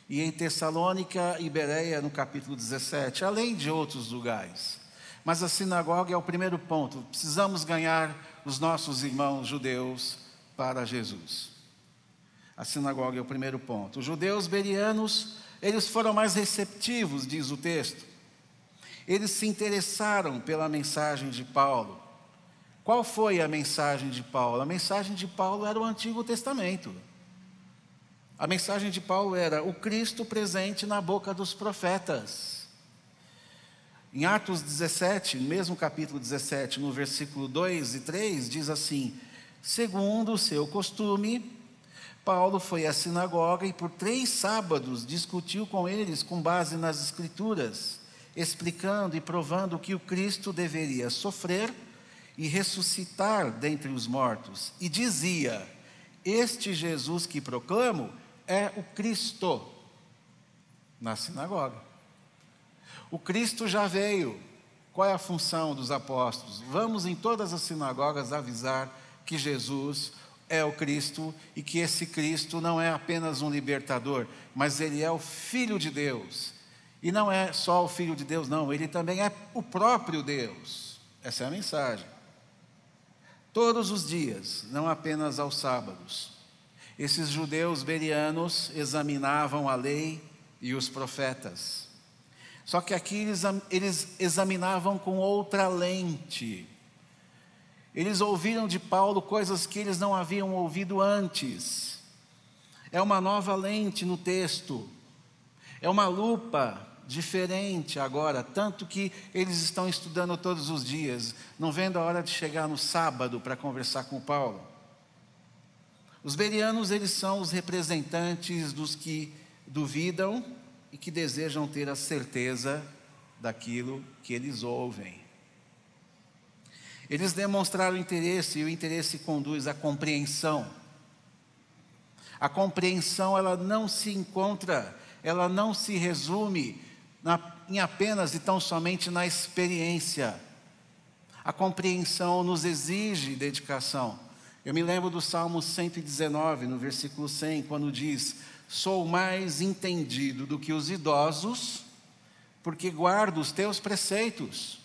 e em Tessalônica e Bereia no capítulo 17, além de outros lugares. Mas a sinagoga é o primeiro ponto. Precisamos ganhar os nossos irmãos judeus para Jesus. A sinagoga é o primeiro ponto. Os judeus bereanos, eles foram mais receptivos, diz o texto. Eles se interessaram pela mensagem de Paulo. Qual foi a mensagem de Paulo? A mensagem de Paulo era o Antigo Testamento. A mensagem de Paulo era o Cristo presente na boca dos profetas. Em Atos 17, no mesmo capítulo 17, no versículo 2 e 3, diz assim: segundo o seu costume, Paulo foi à sinagoga e por 3 sábados discutiu com eles com base nas Escrituras, explicando e provando que o Cristo deveria sofrer e ressuscitar dentre os mortos. E dizia: este Jesus que proclamo é o Cristo. Na sinagoga. O Cristo já veio. Qual é a função dos apóstolos? Vamos em todas as sinagogas avisar que Jesus é o Cristo e que esse Cristo não é apenas um libertador, mas ele é o Filho de Deus. E não é só o Filho de Deus, não, ele também é o próprio Deus. Essa é a mensagem. Todos os dias, não apenas aos sábados, esses judeus bereanos examinavam a lei e os profetas. Só que aqui eles examinavam com outra lente. Eles ouviram de Paulo coisas que eles não haviam ouvido antes. É uma nova lente no texto. É uma lupa diferente agora, tanto que eles estão estudando todos os dias, não vendo a hora de chegar no sábado para conversar com Paulo. Os bereanos, eles são os representantes dos que duvidam e que desejam ter a certeza daquilo que eles ouvem. Eles demonstraram interesse, e o interesse conduz à compreensão. A compreensão, ela não se encontra, ela não se resume em apenas e tão somente na experiência. A compreensão nos exige dedicação. Eu me lembro do Salmo 119, no versículo 100, quando diz: sou mais entendido do que os idosos, porque guardo os teus preceitos.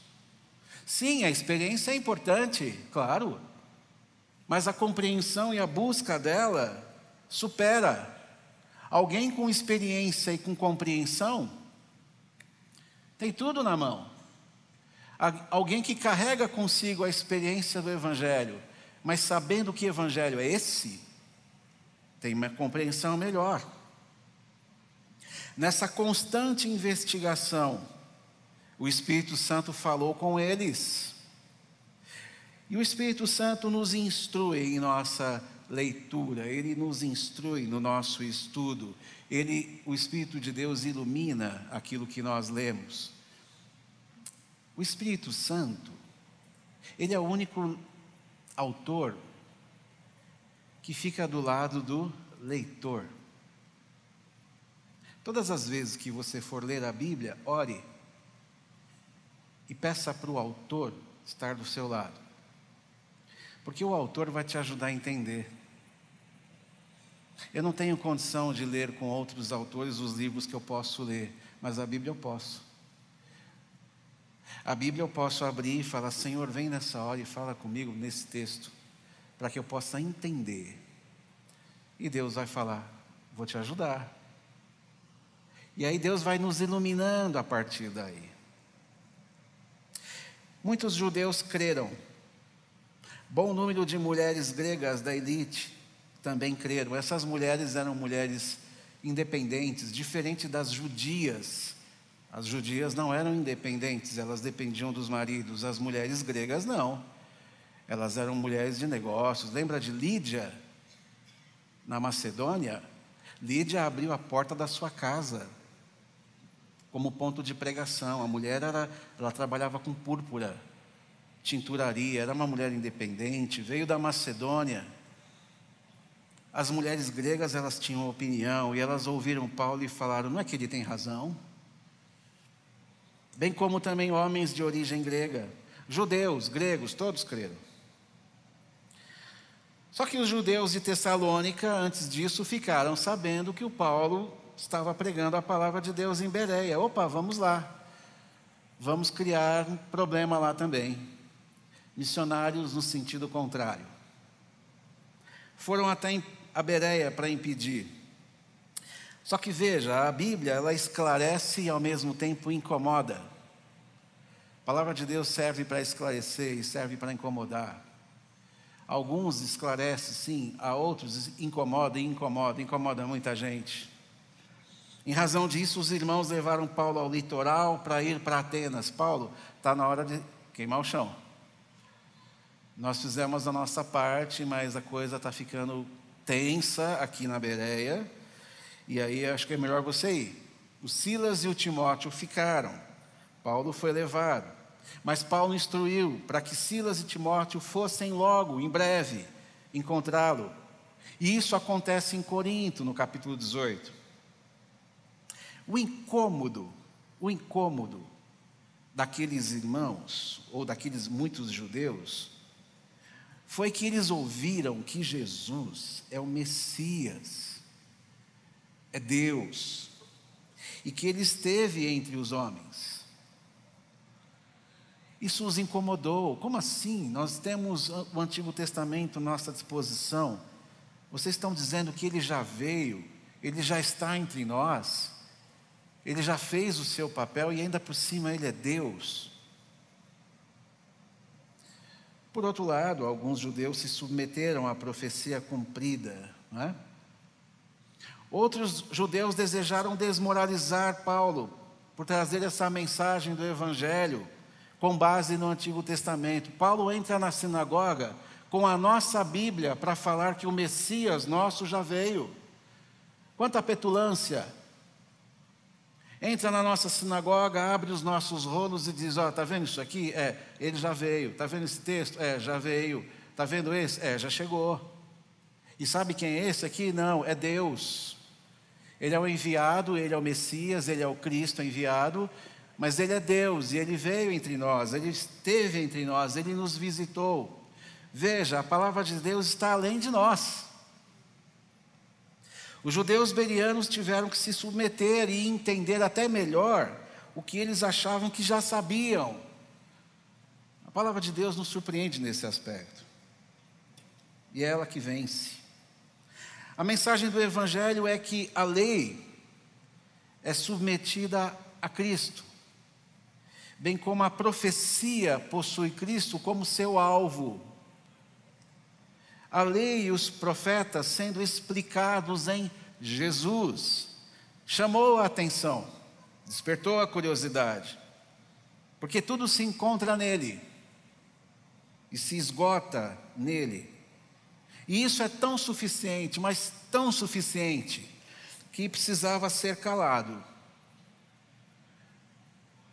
Sim, a experiência é importante, claro, mas a compreensão e a busca dela supera. Alguém com experiência e com compreensão tem tudo na mão. Alguém que carrega consigo a experiência do Evangelho, mas sabendo que Evangelho é esse, tem uma compreensão melhor. Nessa constante investigação, o Espírito Santo falou com eles. E o Espírito Santo nos instrui em nossa leitura, ele nos instrui no nosso estudo. O Espírito de Deus ilumina aquilo que nós lemos. O Espírito Santo, ele é o único autor que fica do lado do leitor. Todas as vezes que você for ler a Bíblia, ore e peça para o autor estar do seu lado, porque o autor vai te ajudar a entender. Eu não tenho condição de ler com outros autores os livros que eu posso ler, mas a Bíblia eu posso. A Bíblia eu posso abrir e falar: Senhor, vem nessa hora e fala comigo nesse texto, para que eu possa entender. E Deus vai falar: vou te ajudar. E aí Deus vai nos iluminando a partir daí. Muitos judeus creram. Bom número de mulheres gregas da elite também creram. Essas mulheres eram mulheres independentes, diferente das judias. As judias não eram independentes, elas dependiam dos maridos. As mulheres gregas não. Elas eram mulheres de negócios. Lembra de Lídia, na Macedônia? Lídia abriu a porta da sua casa como ponto de pregação. A mulher ela trabalhava com púrpura, tinturaria, era uma mulher independente, veio da Macedônia. As mulheres gregas, elas tinham opinião, e elas ouviram Paulo e falaram: não é que ele tem razão? Bem como também homens de origem grega, judeus, gregos, todos creram. Só que os judeus de Tessalônica, antes disso, ficaram sabendo que o Paulo estava pregando a palavra de Deus em Bereia. Opa, vamos lá, vamos criar um problema lá também. Missionários no sentido contrário. Foram até a Bereia para impedir. Só que veja, a Bíblia, ela esclarece e ao mesmo tempo incomoda. A palavra de Deus serve para esclarecer e serve para incomodar. Alguns esclarece sim, a outros incomoda muita gente. Em razão disso, os irmãos levaram Paulo ao litoral para ir para Atenas. Paulo, está na hora de queimar o chão. Nós fizemos a nossa parte, mas a coisa está ficando tensa aqui na Bereia, e aí acho que é melhor você ir. O Silas e o Timóteo ficaram. Paulo foi levado. Mas Paulo instruiu para que Silas e Timóteo fossem logo, em breve, encontrá-lo. E isso acontece em Corinto, no capítulo 18. O incômodo daqueles irmãos, ou daqueles muitos judeus, foi que eles ouviram que Jesus é o Messias, é Deus, e que ele esteve entre os homens. Isso os incomodou. Como assim? Nós temos o Antigo Testamento à nossa disposição. Vocês estão dizendo que ele já veio, ele já está entre nós, ele já fez o seu papel e ainda por cima ele é Deus. Por outro lado, alguns judeus se submeteram à profecia cumprida, não é? Outros judeus desejaram desmoralizar Paulo por trazer essa mensagem do Evangelho com base no Antigo Testamento. Paulo entra na sinagoga com a nossa Bíblia para falar que o Messias nosso já veio. Quanta petulância! Entra na nossa sinagoga, abre os nossos rolos e diz: ó, está vendo isso aqui? Ele já veio. Está vendo esse texto? Já veio. Está vendo esse? Já chegou. E sabe quem é esse aqui? Não, é Deus. Ele é o enviado, ele é o Messias, ele é o Cristo enviado, mas ele é Deus, e ele veio entre nós, ele esteve entre nós, ele nos visitou. Veja, a palavra de Deus está além de nós. Os judeus bereanos tiveram que se submeter e entender até melhor o que eles achavam que já sabiam. A palavra de Deus nos surpreende nesse aspecto. E é ela que vence. A mensagem do Evangelho é que a lei é submetida a Cristo, bem como a profecia possui Cristo como seu alvo. A lei e os profetas sendo explicados em Jesus chamou a atenção, despertou a curiosidade, porque tudo se encontra nele e se esgota nele. E isso é tão suficiente, mas tão suficiente, que precisava ser calado.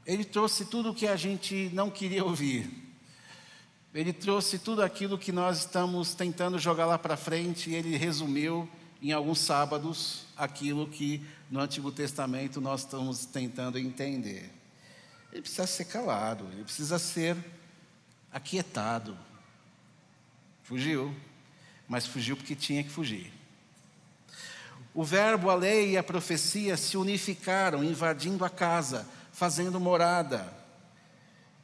Ele trouxe tudo o que a gente não queria ouvir. Ele trouxe tudo aquilo que nós estamos tentando jogar lá para frente, e ele resumiu em alguns sábados aquilo que no Antigo Testamento nós estamos tentando entender. Ele precisa ser calado, ele precisa ser aquietado. Fugiu, mas fugiu porque tinha que fugir. O verbo, a lei e a profecia se unificaram, invadindo a casa, fazendo morada.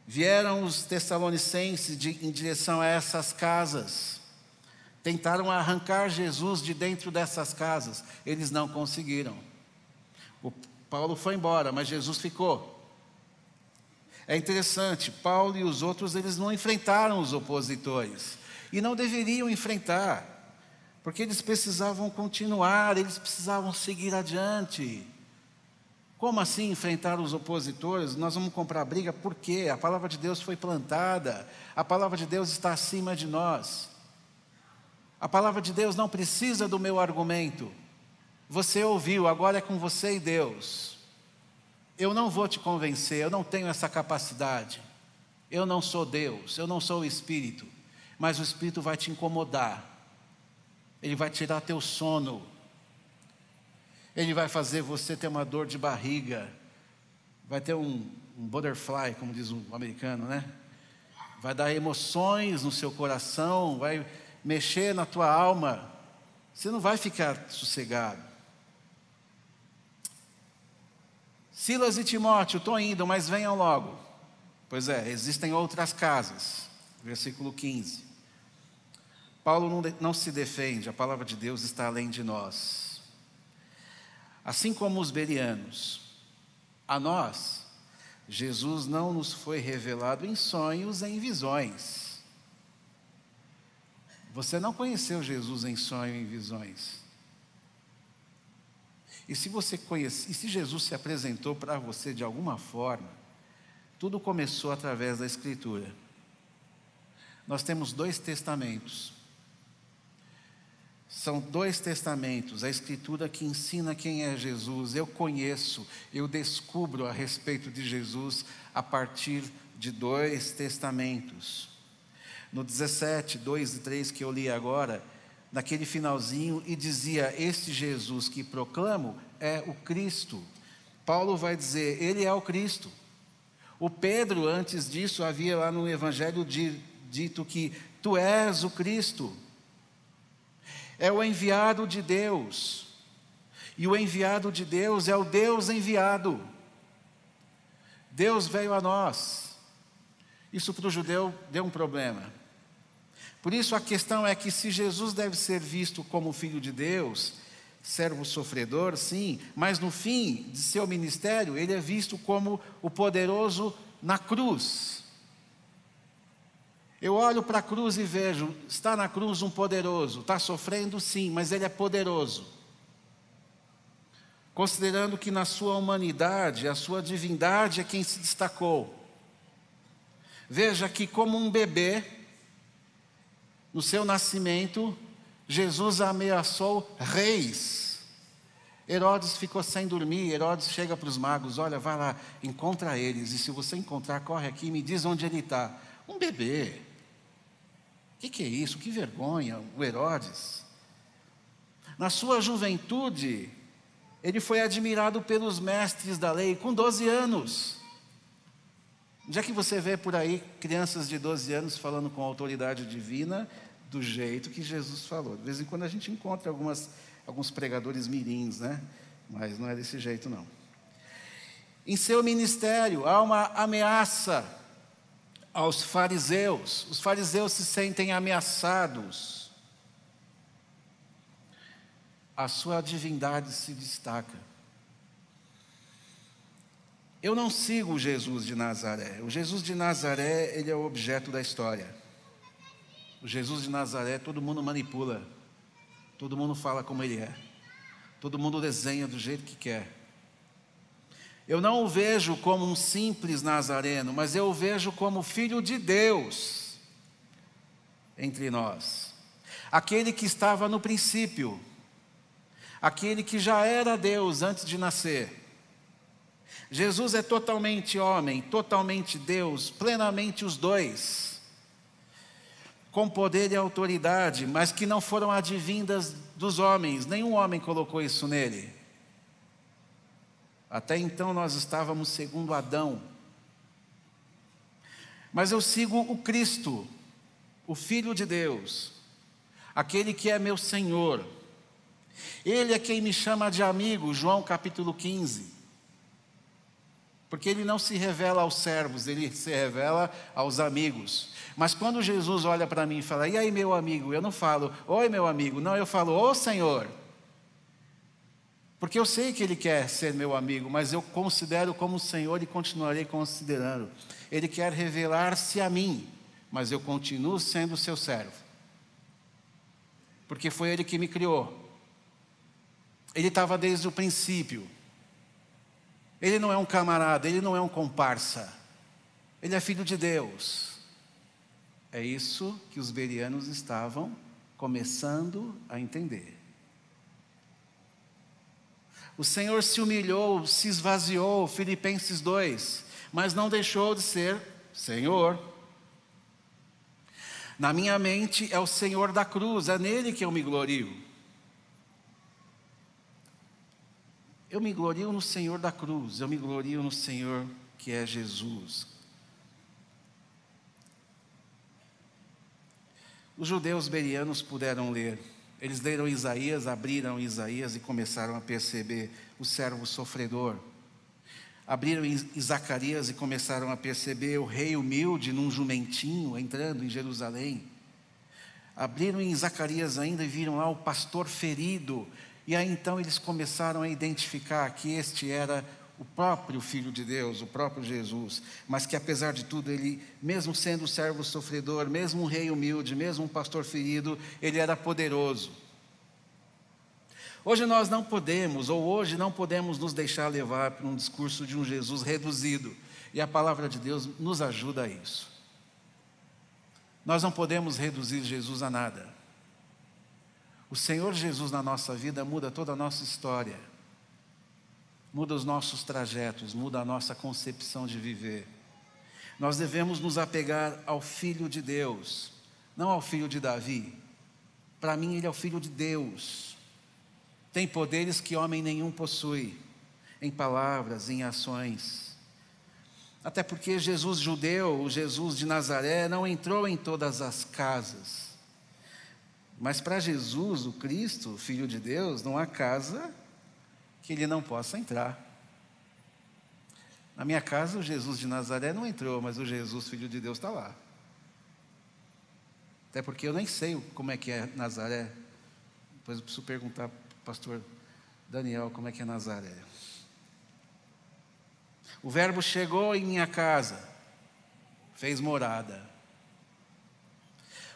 Vieram os tessalonicenses em direção a essas casas. Tentaram arrancar Jesus de dentro dessas casas. Eles não conseguiram. O Paulo foi embora, mas Jesus ficou. É interessante, Paulo e os outros, eles não enfrentaram os opositores. E não deveriam enfrentar, porque eles precisavam continuar, eles precisavam seguir adiante. Como assim enfrentar os opositores? Nós vamos comprar briga, por quê? A palavra de Deus foi plantada, a palavra de Deus está acima de nós. A palavra de Deus não precisa do meu argumento. Você ouviu, agora é com você e Deus. Eu não vou te convencer, eu não tenho essa capacidade. Eu não sou Deus, eu não sou o Espírito. Mas o Espírito vai te incomodar. Ele vai tirar teu sono. Ele vai fazer você ter uma dor de barriga. Vai ter um butterfly, como diz o americano, né? Vai dar emoções no seu coração, vai mexer na tua alma. Você não vai ficar sossegado. Silas e Timóteo, estou indo, mas venham logo. Pois é, existem outras casas. Versículo 15. Paulo não se defende, a palavra de Deus está além de nós. Assim como os bereanos, a nós, Jesus não nos foi revelado em sonhos, em visões. Você não conheceu Jesus em sonho e em visões. E se Jesus se apresentou para você de alguma forma, tudo começou através da Escritura. Nós temos 2 testamentos. São 2 testamentos, a Escritura que ensina quem é Jesus. Eu conheço, eu descubro a respeito de Jesus a partir de 2 testamentos. No 17, 2 e 3 que eu li agora, naquele finalzinho, e dizia, este Jesus que proclamo é o Cristo. Paulo vai dizer, ele é o Cristo. O Pedro, antes disso, havia lá no Evangelho dito que tu és o Cristo. É o enviado de Deus. E o enviado de Deus é o Deus enviado. Deus veio a nós. Isso para o judeu deu um problema. Por isso a questão é que se Jesus deve ser visto como Filho de Deus, servo sofredor, sim, mas no fim de seu ministério, ele é visto como o poderoso na cruz. Eu olho para a cruz e vejo, está na cruz um poderoso, está sofrendo sim, mas ele é poderoso. Considerando que na sua humanidade, a sua divindade é quem se destacou. Veja que como um bebê, no seu nascimento, Jesus ameaçou reis. Herodes ficou sem dormir, Herodes chega para os magos, olha, vai lá, encontra eles, e se você encontrar, corre aqui e me diz onde ele está. Um bebê. O que é isso? Que vergonha, o Herodes. Na sua juventude, ele foi admirado pelos mestres da lei, com 12 anos. Onde é que você vê por aí crianças de 12 anos falando com autoridade divina do jeito que Jesus falou? De vez em quando a gente encontra alguns pregadores mirins, né? Mas não é desse jeito não. Em seu ministério há uma ameaça aos fariseus. Os fariseus se sentem ameaçados. A sua divindade se destaca. Eu não sigo o Jesus de Nazaré. O Jesus de Nazaré, ele é o objeto da história. O Jesus de Nazaré, todo mundo manipula. Todo mundo fala como ele é. Todo mundo desenha do jeito que quer. Eu não o vejo como um simples nazareno, mas eu o vejo como Filho de Deus entre nós. Aquele que estava no princípio. Aquele que já era Deus antes de nascer. Jesus é totalmente homem, totalmente Deus, plenamente os dois, com poder e autoridade, mas que não foram advindas dos homens, nenhum homem colocou isso nele. Até então nós estávamos segundo Adão. Mas eu sigo o Cristo, o Filho de Deus, aquele que é meu Senhor. Ele é quem me chama de amigo, João capítulo 15. Porque ele não se revela aos servos, ele se revela aos amigos. Mas quando Jesus olha para mim e fala, e aí meu amigo? Eu não falo, oi meu amigo, não, eu falo, ô Senhor. Porque eu sei que ele quer ser meu amigo, mas eu considero como Senhor e continuarei considerando. Ele quer revelar-se a mim, mas eu continuo sendo seu servo. Porque foi ele que me criou. Ele estava desde o princípio. Ele não é um camarada, ele não é um comparsa. Ele é filho de Deus. É isso que os bereanos estavam começando a entender. O Senhor se humilhou, se esvaziou, Filipenses 2, mas não deixou de ser Senhor. Na minha mente é o Senhor da cruz, é nele que eu me glorio. Eu me glorio no Senhor da cruz, eu me glorio no Senhor que é Jesus. Os judeus bereanos puderam ler. Eles leram Isaías, abriram Isaías e começaram a perceber o servo sofredor. Abriram em Zacarias e começaram a perceber o rei humilde num jumentinho entrando em Jerusalém. Abriram em Zacarias ainda e viram lá o pastor ferido. E aí então eles começaram a identificar que este era o próprio Filho de Deus, o próprio Jesus, mas que apesar de tudo ele, mesmo sendo servo sofredor, mesmo um rei humilde, mesmo um pastor ferido, ele era poderoso. Hoje nós não podemos, ou hoje não podemos nos deixar levar por um discurso de um Jesus reduzido, e a palavra de Deus nos ajuda a isso. Nós não podemos reduzir Jesus a nada. O Senhor Jesus na nossa vida muda toda a nossa história, muda os nossos trajetos, muda a nossa concepção de viver. Nós devemos nos apegar ao Filho de Deus, não ao filho de Davi. Para mim ele é o Filho de Deus. Tem poderes que homem nenhum possui, em palavras, em ações. Até porque Jesus judeu, o Jesus de Nazaré, não entrou em todas as casas. Mas para Jesus, o Cristo, Filho de Deus, não há casa que ele não possa entrar. Na minha casa, o Jesus de Nazaré não entrou, mas o Jesus, Filho de Deus, está lá. Até porque eu nem sei como é que é Nazaré. Depois eu preciso perguntar para o pastor Daniel como é que é Nazaré. O Verbo chegou em minha casa, fez morada.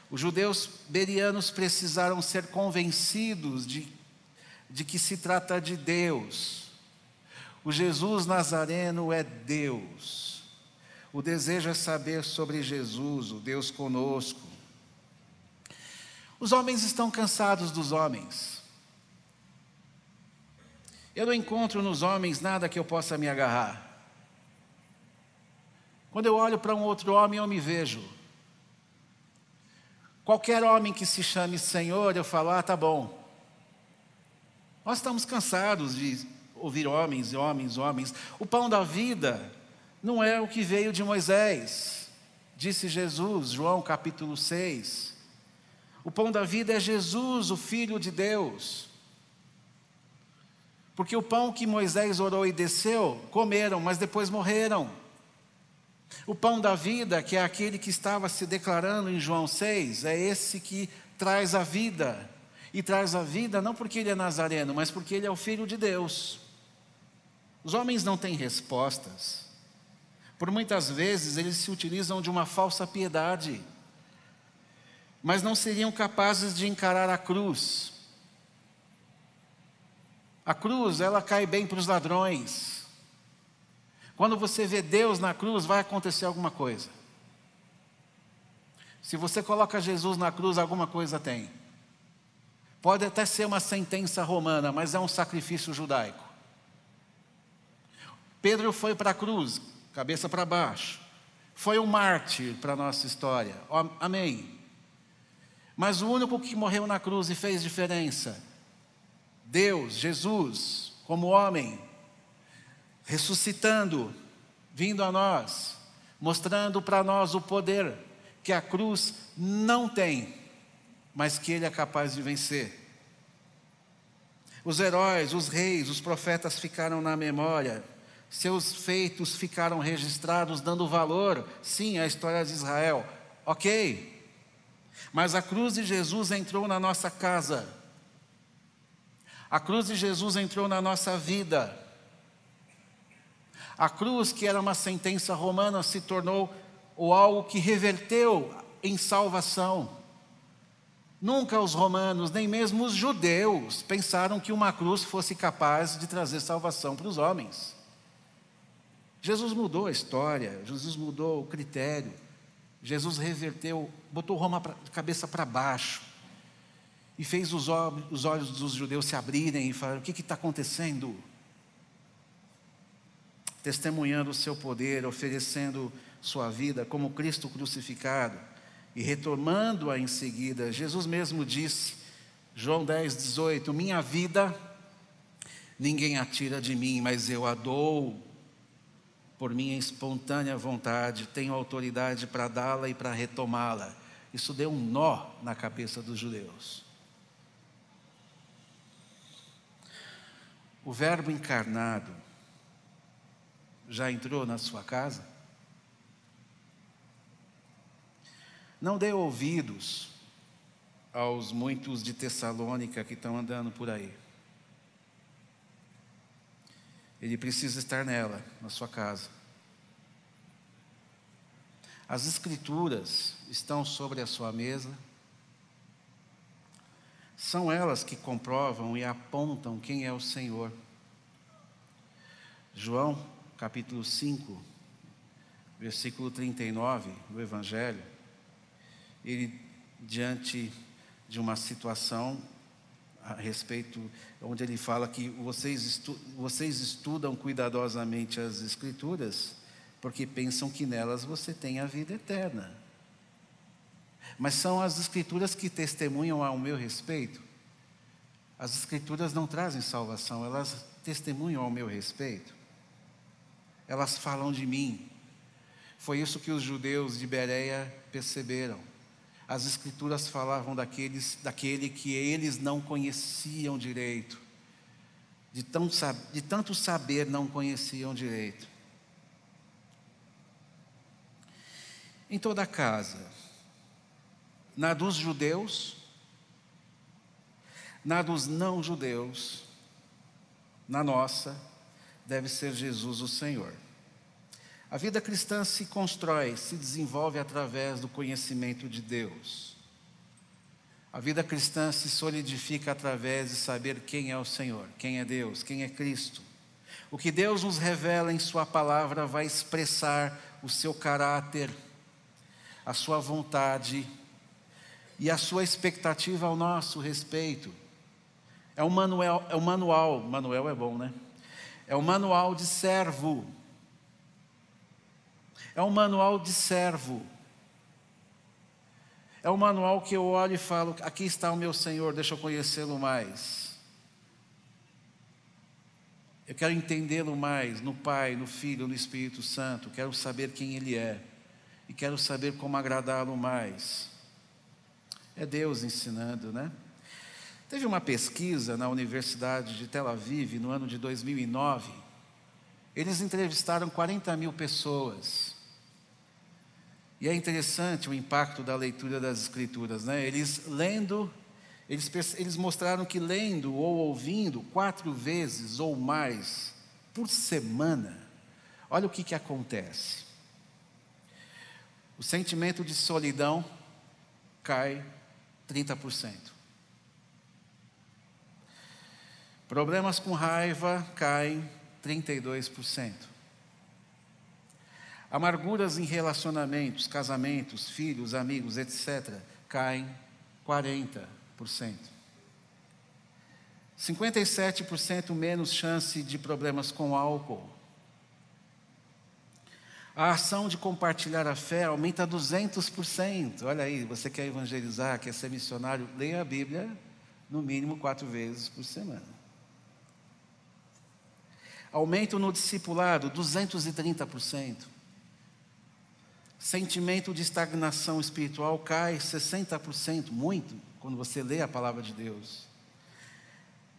Os judeus bereanos precisaram ser convencidos de que se trata de Deus. O Jesus Nazareno é Deus. O desejo é saber sobre Jesus, o Deus conosco. Os homens estão cansados dos homens. Eu não encontro nos homens nada que eu possa me agarrar. Quando eu olho para um outro homem, eu me vejo. Qualquer homem que se chame Senhor, eu falo, tá bom. Nós estamos cansados de ouvir homens. O pão da vida não é o que veio de Moisés, disse Jesus, João capítulo 6. O pão da vida é Jesus, o Filho de Deus. Porque o pão que Moisés orou e desceu, comeram, mas depois morreram. O pão da vida, que é aquele que estava se declarando em João 6, é esse que traz a vida. E traz a vida não porque ele é nazareno, mas porque ele é o Filho de Deus. Os homens não têm respostas. Por muitas vezes eles se utilizam de uma falsa piedade, mas não seriam capazes de encarar a cruz. A cruz, ela cai bem para os ladrões. Quando você vê Deus na cruz, vai acontecer alguma coisa. Se você coloca Jesus na cruz, alguma coisa tem. Pode até ser uma sentença romana, mas é um sacrifício judaico. Pedro foi para a cruz, cabeça para baixo. Foi um mártir para a nossa história. Amém. Mas o único que morreu na cruz e fez diferença, Deus, Jesus, como homem, ressuscitando, vindo a nós, mostrando para nós o poder que a cruz não tem, mas que Ele é capaz de vencer. Os heróis, os reis, os profetas ficaram na memória. Seus feitos ficaram registrados, dando valor, sim, à história de Israel. Ok. Mas a cruz de Jesus entrou na nossa casa. A cruz de Jesus entrou na nossa vida. A cruz, que era uma sentença romana, se tornou algo que reverteu em salvação. Nunca os romanos, nem mesmo os judeus, pensaram que uma cruz fosse capaz de trazer salvação para os homens. Jesus mudou a história, Jesus mudou o critério, Jesus reverteu, botou Roma de cabeça para baixo e fez os olhos dos judeus se abrirem e falar: o que está acontecendo? Testemunhando o seu poder, oferecendo sua vida como Cristo crucificado. E retomando-a em seguida, Jesus mesmo disse, João 10:18, minha vida ninguém a tira de mim, mas eu a dou por minha espontânea vontade, tenho autoridade para dá-la e para retomá-la. Isso deu um nó na cabeça dos judeus. O Verbo encarnado já entrou na sua casa? Não dê ouvidos aos muitos de Tessalônica que estão andando por aí. Ele precisa estar nela, na sua casa. As Escrituras estão sobre a sua mesa. São elas que comprovam e apontam quem é o Senhor. João, capítulo 5, versículo 39 do Evangelho. Ele, diante de uma situação a respeito, onde ele fala que vocês estudam cuidadosamente as Escrituras, porque pensam que nelas você tem a vida eterna. Mas são as Escrituras que testemunham ao meu respeito. As Escrituras não trazem salvação, elas testemunham ao meu respeito. Elas falam de mim. Foi isso que os judeus de Bereia perceberam. As Escrituras falavam daquele que eles não conheciam direito. De tanto saber, não conheciam direito. Em toda a casa, na dos judeus, na dos não judeus, na nossa, deve ser Jesus o Senhor. A vida cristã se constrói, se desenvolve através do conhecimento de Deus. A vida cristã se solidifica através de saber quem é o Senhor, quem é Deus, quem é Cristo. O que Deus nos revela em sua palavra vai expressar o seu caráter, a sua vontade e a sua expectativa ao nosso respeito. É um manual, manual é bom, né? É um manual de servo. É um manual de servo. É um manual que eu olho e falo, aqui está o meu Senhor, deixa eu conhecê-lo mais. Eu quero entendê-lo mais no Pai, no Filho, no Espírito Santo. Quero saber quem Ele é. E quero saber como agradá-lo mais. É Deus ensinando, né? Teve uma pesquisa na Universidade de Tel Aviv, no ano de 2009. Eles entrevistaram 40 mil pessoas. E é interessante o impacto da leitura das Escrituras, né? Eles mostraram que lendo ou ouvindo 4 vezes ou mais por semana, olha o que acontece. O sentimento de solidão cai 30%. Problemas com raiva caem 32%. Amarguras em relacionamentos, casamentos, filhos, amigos, etc., caem 40%. 57% menos chance de problemas com álcool. A ação de compartilhar a fé aumenta 200%. Olha aí, você quer evangelizar, quer ser missionário, leia a Bíblia no mínimo 4 vezes por semana. Aumento no discipulado, 230%. Sentimento de estagnação espiritual cai 60%, muito, quando você lê a palavra de Deus.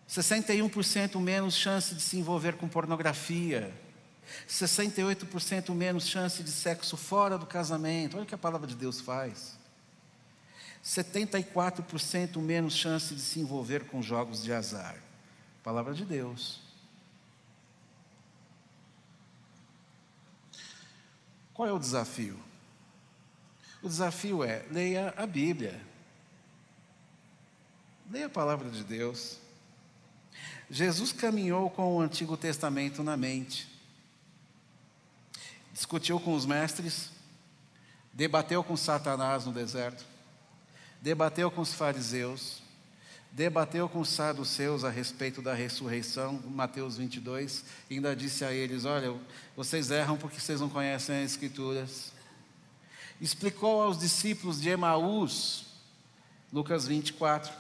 61% menos chance de se envolver com pornografia, 68% menos chance de sexo fora do casamento. Olha o que a palavra de Deus faz. 74% menos chance de se envolver com jogos de azar. Palavra de Deus. Qual é o desafio? O desafio é: leia a Bíblia. Leia a palavra de Deus. Jesus caminhou com o Antigo Testamento na mente. Discutiu com os mestres, debateu com Satanás no deserto, debateu com os fariseus, debateu com os saduceus a respeito da ressurreição, Mateus 22, e ainda disse a eles: olha, vocês erram porque vocês não conhecem as Escrituras. Explicou aos discípulos de Emaús, Lucas 24,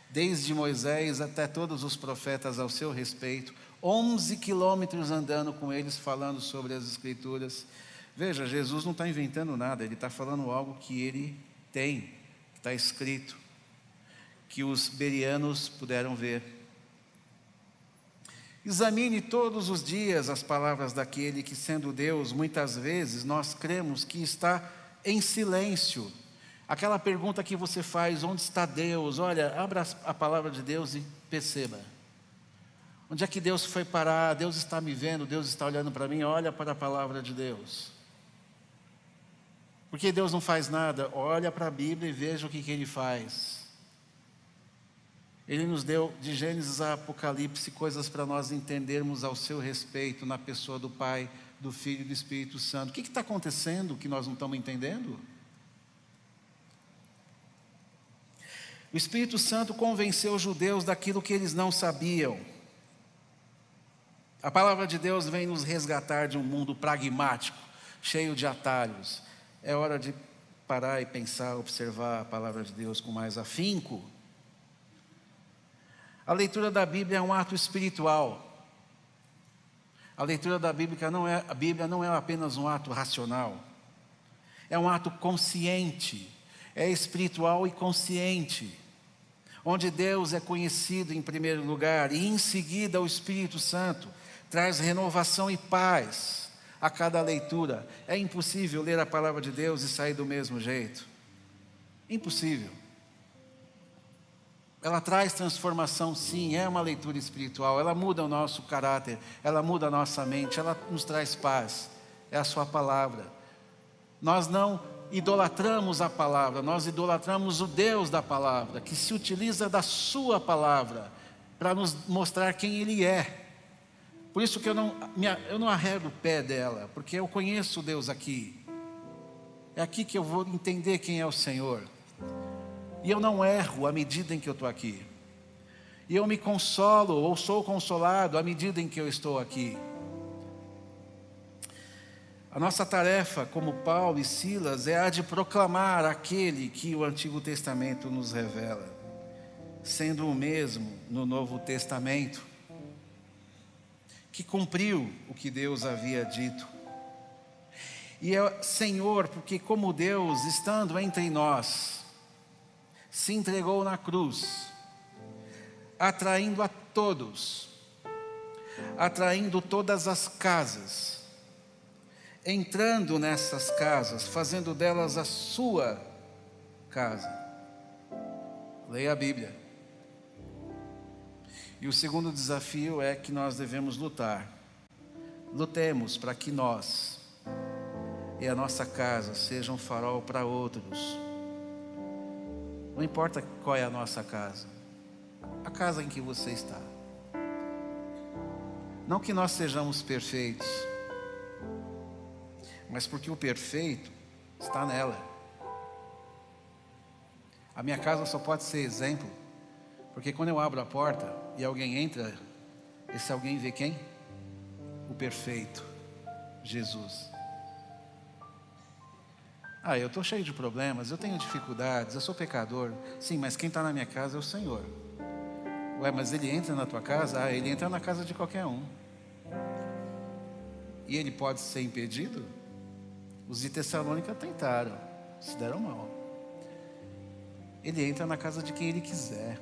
desde Moisés até todos os profetas ao seu respeito, 11 quilômetros andando com eles, falando sobre as Escrituras. Veja, Jesus não está inventando nada, ele está falando algo que ele tem, que está escrito, que os bereanos puderam ver. Examine todos os dias as palavras daquele que, sendo Deus, muitas vezes nós cremos que está em silêncio. Aquela pergunta que você faz: onde está Deus? Olha, abra a palavra de Deus e perceba. Onde é que Deus foi parar? Deus está me vendo, Deus está olhando para mim. Olha para a palavra de Deus. Por que Deus não faz nada? Olha para a Bíblia e veja o que Ele faz. Ele nos deu, de Gênesis a Apocalipse, coisas para nós entendermos ao seu respeito, na pessoa do Pai, do Filho e do Espírito Santo. O que está acontecendo que nós não estamos entendendo? O Espírito Santo convenceu os judeus daquilo que eles não sabiam. A palavra de Deus vem nos resgatar de um mundo pragmático, cheio de atalhos. É hora de parar e pensar, observar a palavra de Deus com mais afinco. A leitura da Bíblia é um ato espiritual. A leitura da Bíblia não é apenas um ato racional. É um ato consciente. É espiritual e consciente. Onde Deus é conhecido em primeiro lugar e em seguida o Espírito Santo traz renovação e paz a cada leitura. É impossível ler a palavra de Deus e sair do mesmo jeito. Impossível. Ela traz transformação, sim, é uma leitura espiritual. Ela muda o nosso caráter, ela muda a nossa mente, ela nos traz paz. É a sua palavra. Nós não idolatramos a palavra, nós idolatramos o Deus da palavra, que se utiliza da sua palavra para nos mostrar quem Ele é. Por isso que eu não arrego o pé dela, porque eu conheço Deus aqui. É aqui que eu vou entender quem é o Senhor. E eu não erro à medida em que eu estou aqui. E eu me consolo, ou sou consolado à medida em que eu estou aqui. A nossa tarefa, como Paulo e Silas, é a de proclamar aquele que o Antigo Testamento nos revela, sendo o mesmo no Novo Testamento, que cumpriu o que Deus havia dito. E é Senhor, porque como Deus, estando entre nós, se entregou na cruz, atraindo a todos, atraindo todas as casas, entrando nessas casas, fazendo delas a sua casa. Leia a Bíblia. E o segundo desafio é que nós devemos lutar. Lutemos para que nós e a nossa casa sejam um farol para outros. Não importa qual é a nossa casa, a casa em que você está. Não que nós sejamos perfeitos, mas porque o perfeito está nela. A minha casa só pode ser exemplo, porque quando eu abro a porta e alguém entra, esse alguém vê quem? O perfeito, Jesus. Eu estou cheio de problemas, eu tenho dificuldades, eu sou pecador. Sim, mas quem está na minha casa é o Senhor. Ué, mas Ele entra na tua casa? Ele entra na casa de qualquer um. E Ele pode ser impedido? Os de Tessalônica tentaram, se deram mal. Ele entra na casa de quem Ele quiser.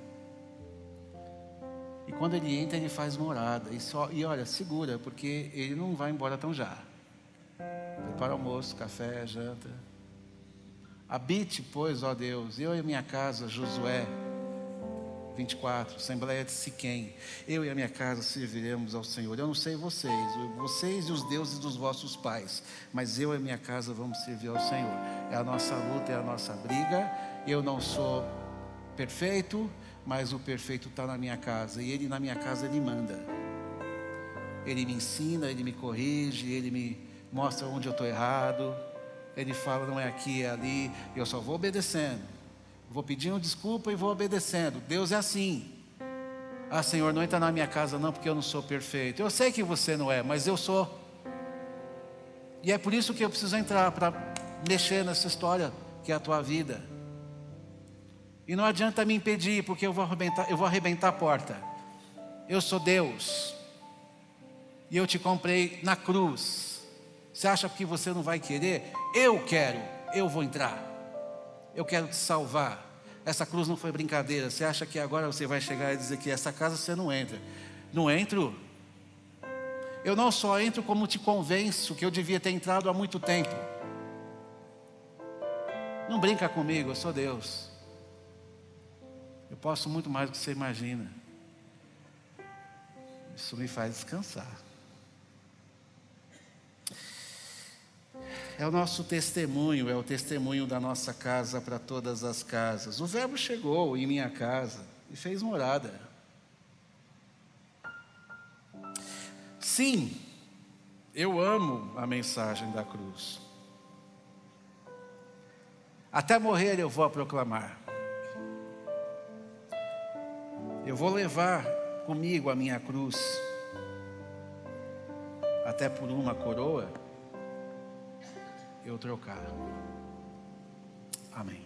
E quando ele entra, ele faz morada. E olha, segura, porque ele não vai embora tão já. Prepara almoço, café, janta. Habite, pois, ó Deus, eu e a minha casa, Josué 24, Assembleia de Siquém, eu e a minha casa serviremos ao Senhor. Eu não sei vocês e os deuses dos vossos pais, mas eu e a minha casa vamos servir ao Senhor. É a nossa luta, é a nossa briga. Eu não sou perfeito, mas o perfeito está na minha casa, e Ele na minha casa, Ele manda. Ele me ensina, Ele me corrige, Ele me mostra onde eu estou errado. Ele fala, não é aqui, é ali. Eu só vou obedecendo. Vou pedindo desculpa e vou obedecendo. Deus é assim. Ah, Senhor, não entra na minha casa não, porque eu não sou perfeito. Eu sei que você não é, mas eu sou. E é por isso que eu preciso entrar, para mexer nessa história que é a tua vida. E não adianta me impedir, porque eu vou arrebentar a porta. Eu sou Deus. E eu te comprei na cruz. Você acha que você não vai querer? Eu quero, eu vou entrar. Eu quero te salvar. Essa cruz não foi brincadeira. Você acha que agora você vai chegar e dizer que essa casa você não entra? Não entro. Eu não só entro, como te convenço que eu devia ter entrado há muito tempo. Não brinca comigo, eu sou Deus. Eu posso muito mais do que você imagina. Isso me faz descansar. É o nosso testemunho, é o testemunho da nossa casa para todas as casas. O Verbo chegou em minha casa e fez morada. Sim, eu amo a mensagem da cruz. Até morrer eu vou a proclamar. Eu vou levar comigo a minha cruz, até por uma coroa eu trocar. Amém.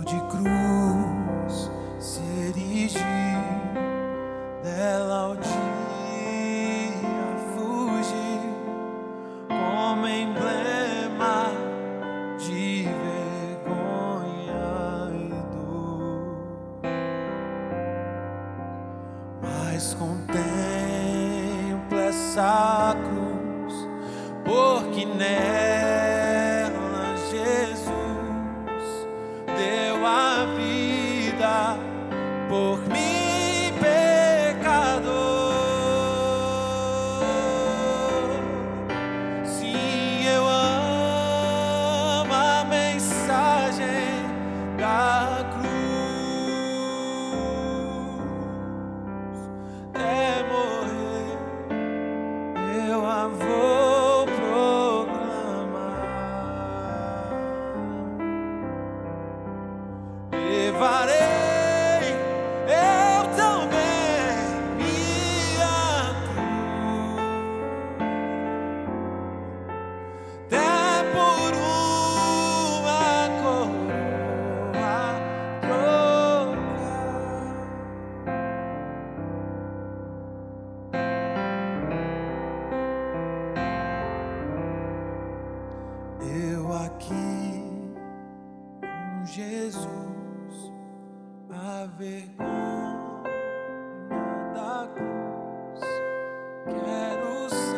De cruz se erigir, dela ao dia fugir, como emblema de vergonha e dor. Mas contempla essa cruz, porque nela Jesus deu a vida por mim, pecador. Sim, eu amo a mensagem da cruz. Até morrer eu a vou proclamar. Levarei eu também minha cruz, até por uma coroa trocar. Eu aqui com Jesus, a vergonha da cruz, quero ser.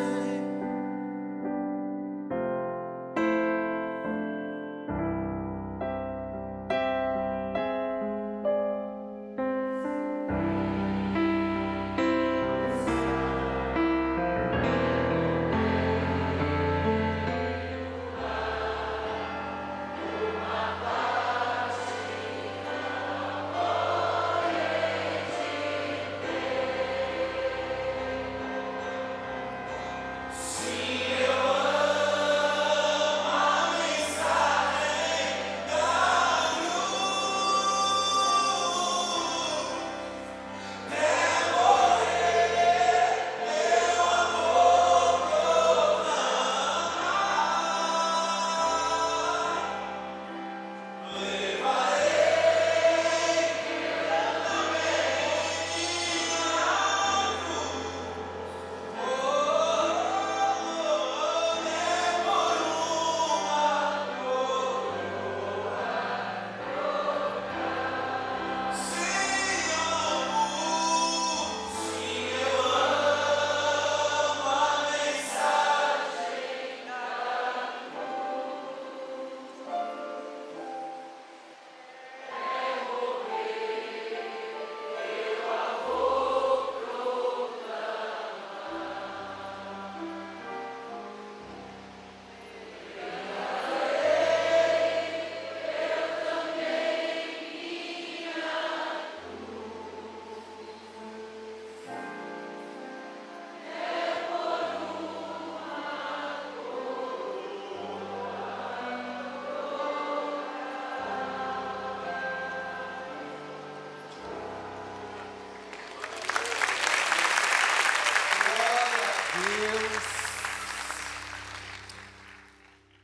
Deus.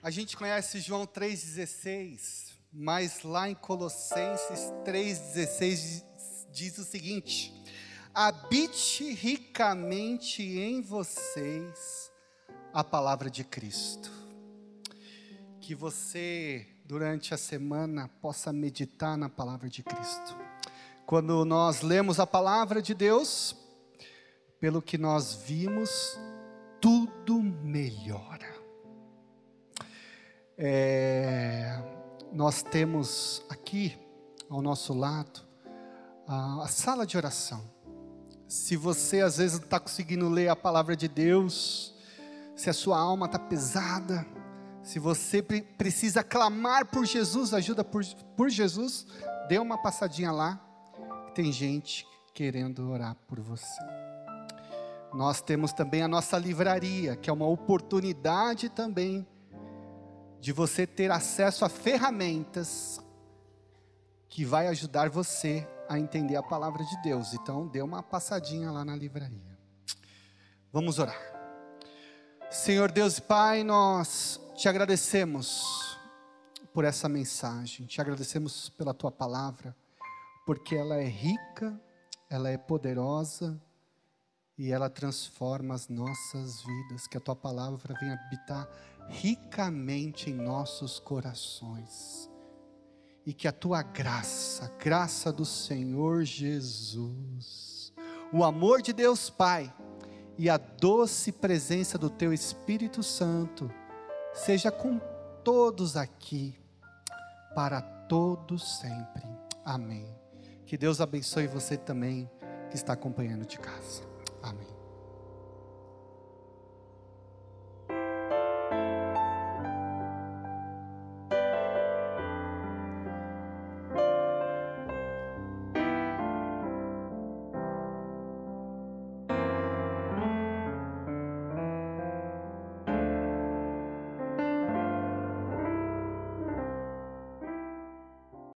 A gente conhece João 3,16, mas lá em Colossenses 3,16 diz o seguinte: habite ricamente em vocês a palavra de Cristo. Que você, durante a semana, possa meditar na palavra de Cristo. Quando nós lemos a palavra de Deus, pelo que nós vimos, tudo melhora. Nós temos aqui, ao nosso lado, a sala de oração. Se você às vezes não está conseguindo ler a palavra de Deus, se a sua alma está pesada, se você precisa clamar por Jesus, ajuda por Jesus, dê uma passadinha lá, tem gente querendo orar por você. Nós temos também a nossa livraria, que é uma oportunidade também de você ter acesso a ferramentas que vai ajudar você a entender a palavra de Deus. Então, dê uma passadinha lá na livraria. Vamos orar. Senhor Deus e Pai, nós te agradecemos por essa mensagem, te agradecemos pela tua palavra, porque ela é rica, ela é poderosa e ela transforma as nossas vidas. Que a tua palavra venha habitar ricamente em nossos corações, e que a tua graça, a graça do Senhor Jesus, o amor de Deus Pai e a doce presença do teu Espírito Santo seja com todos aqui, para todos sempre. Amém. Que Deus abençoe você também, que está acompanhando de casa. Amém.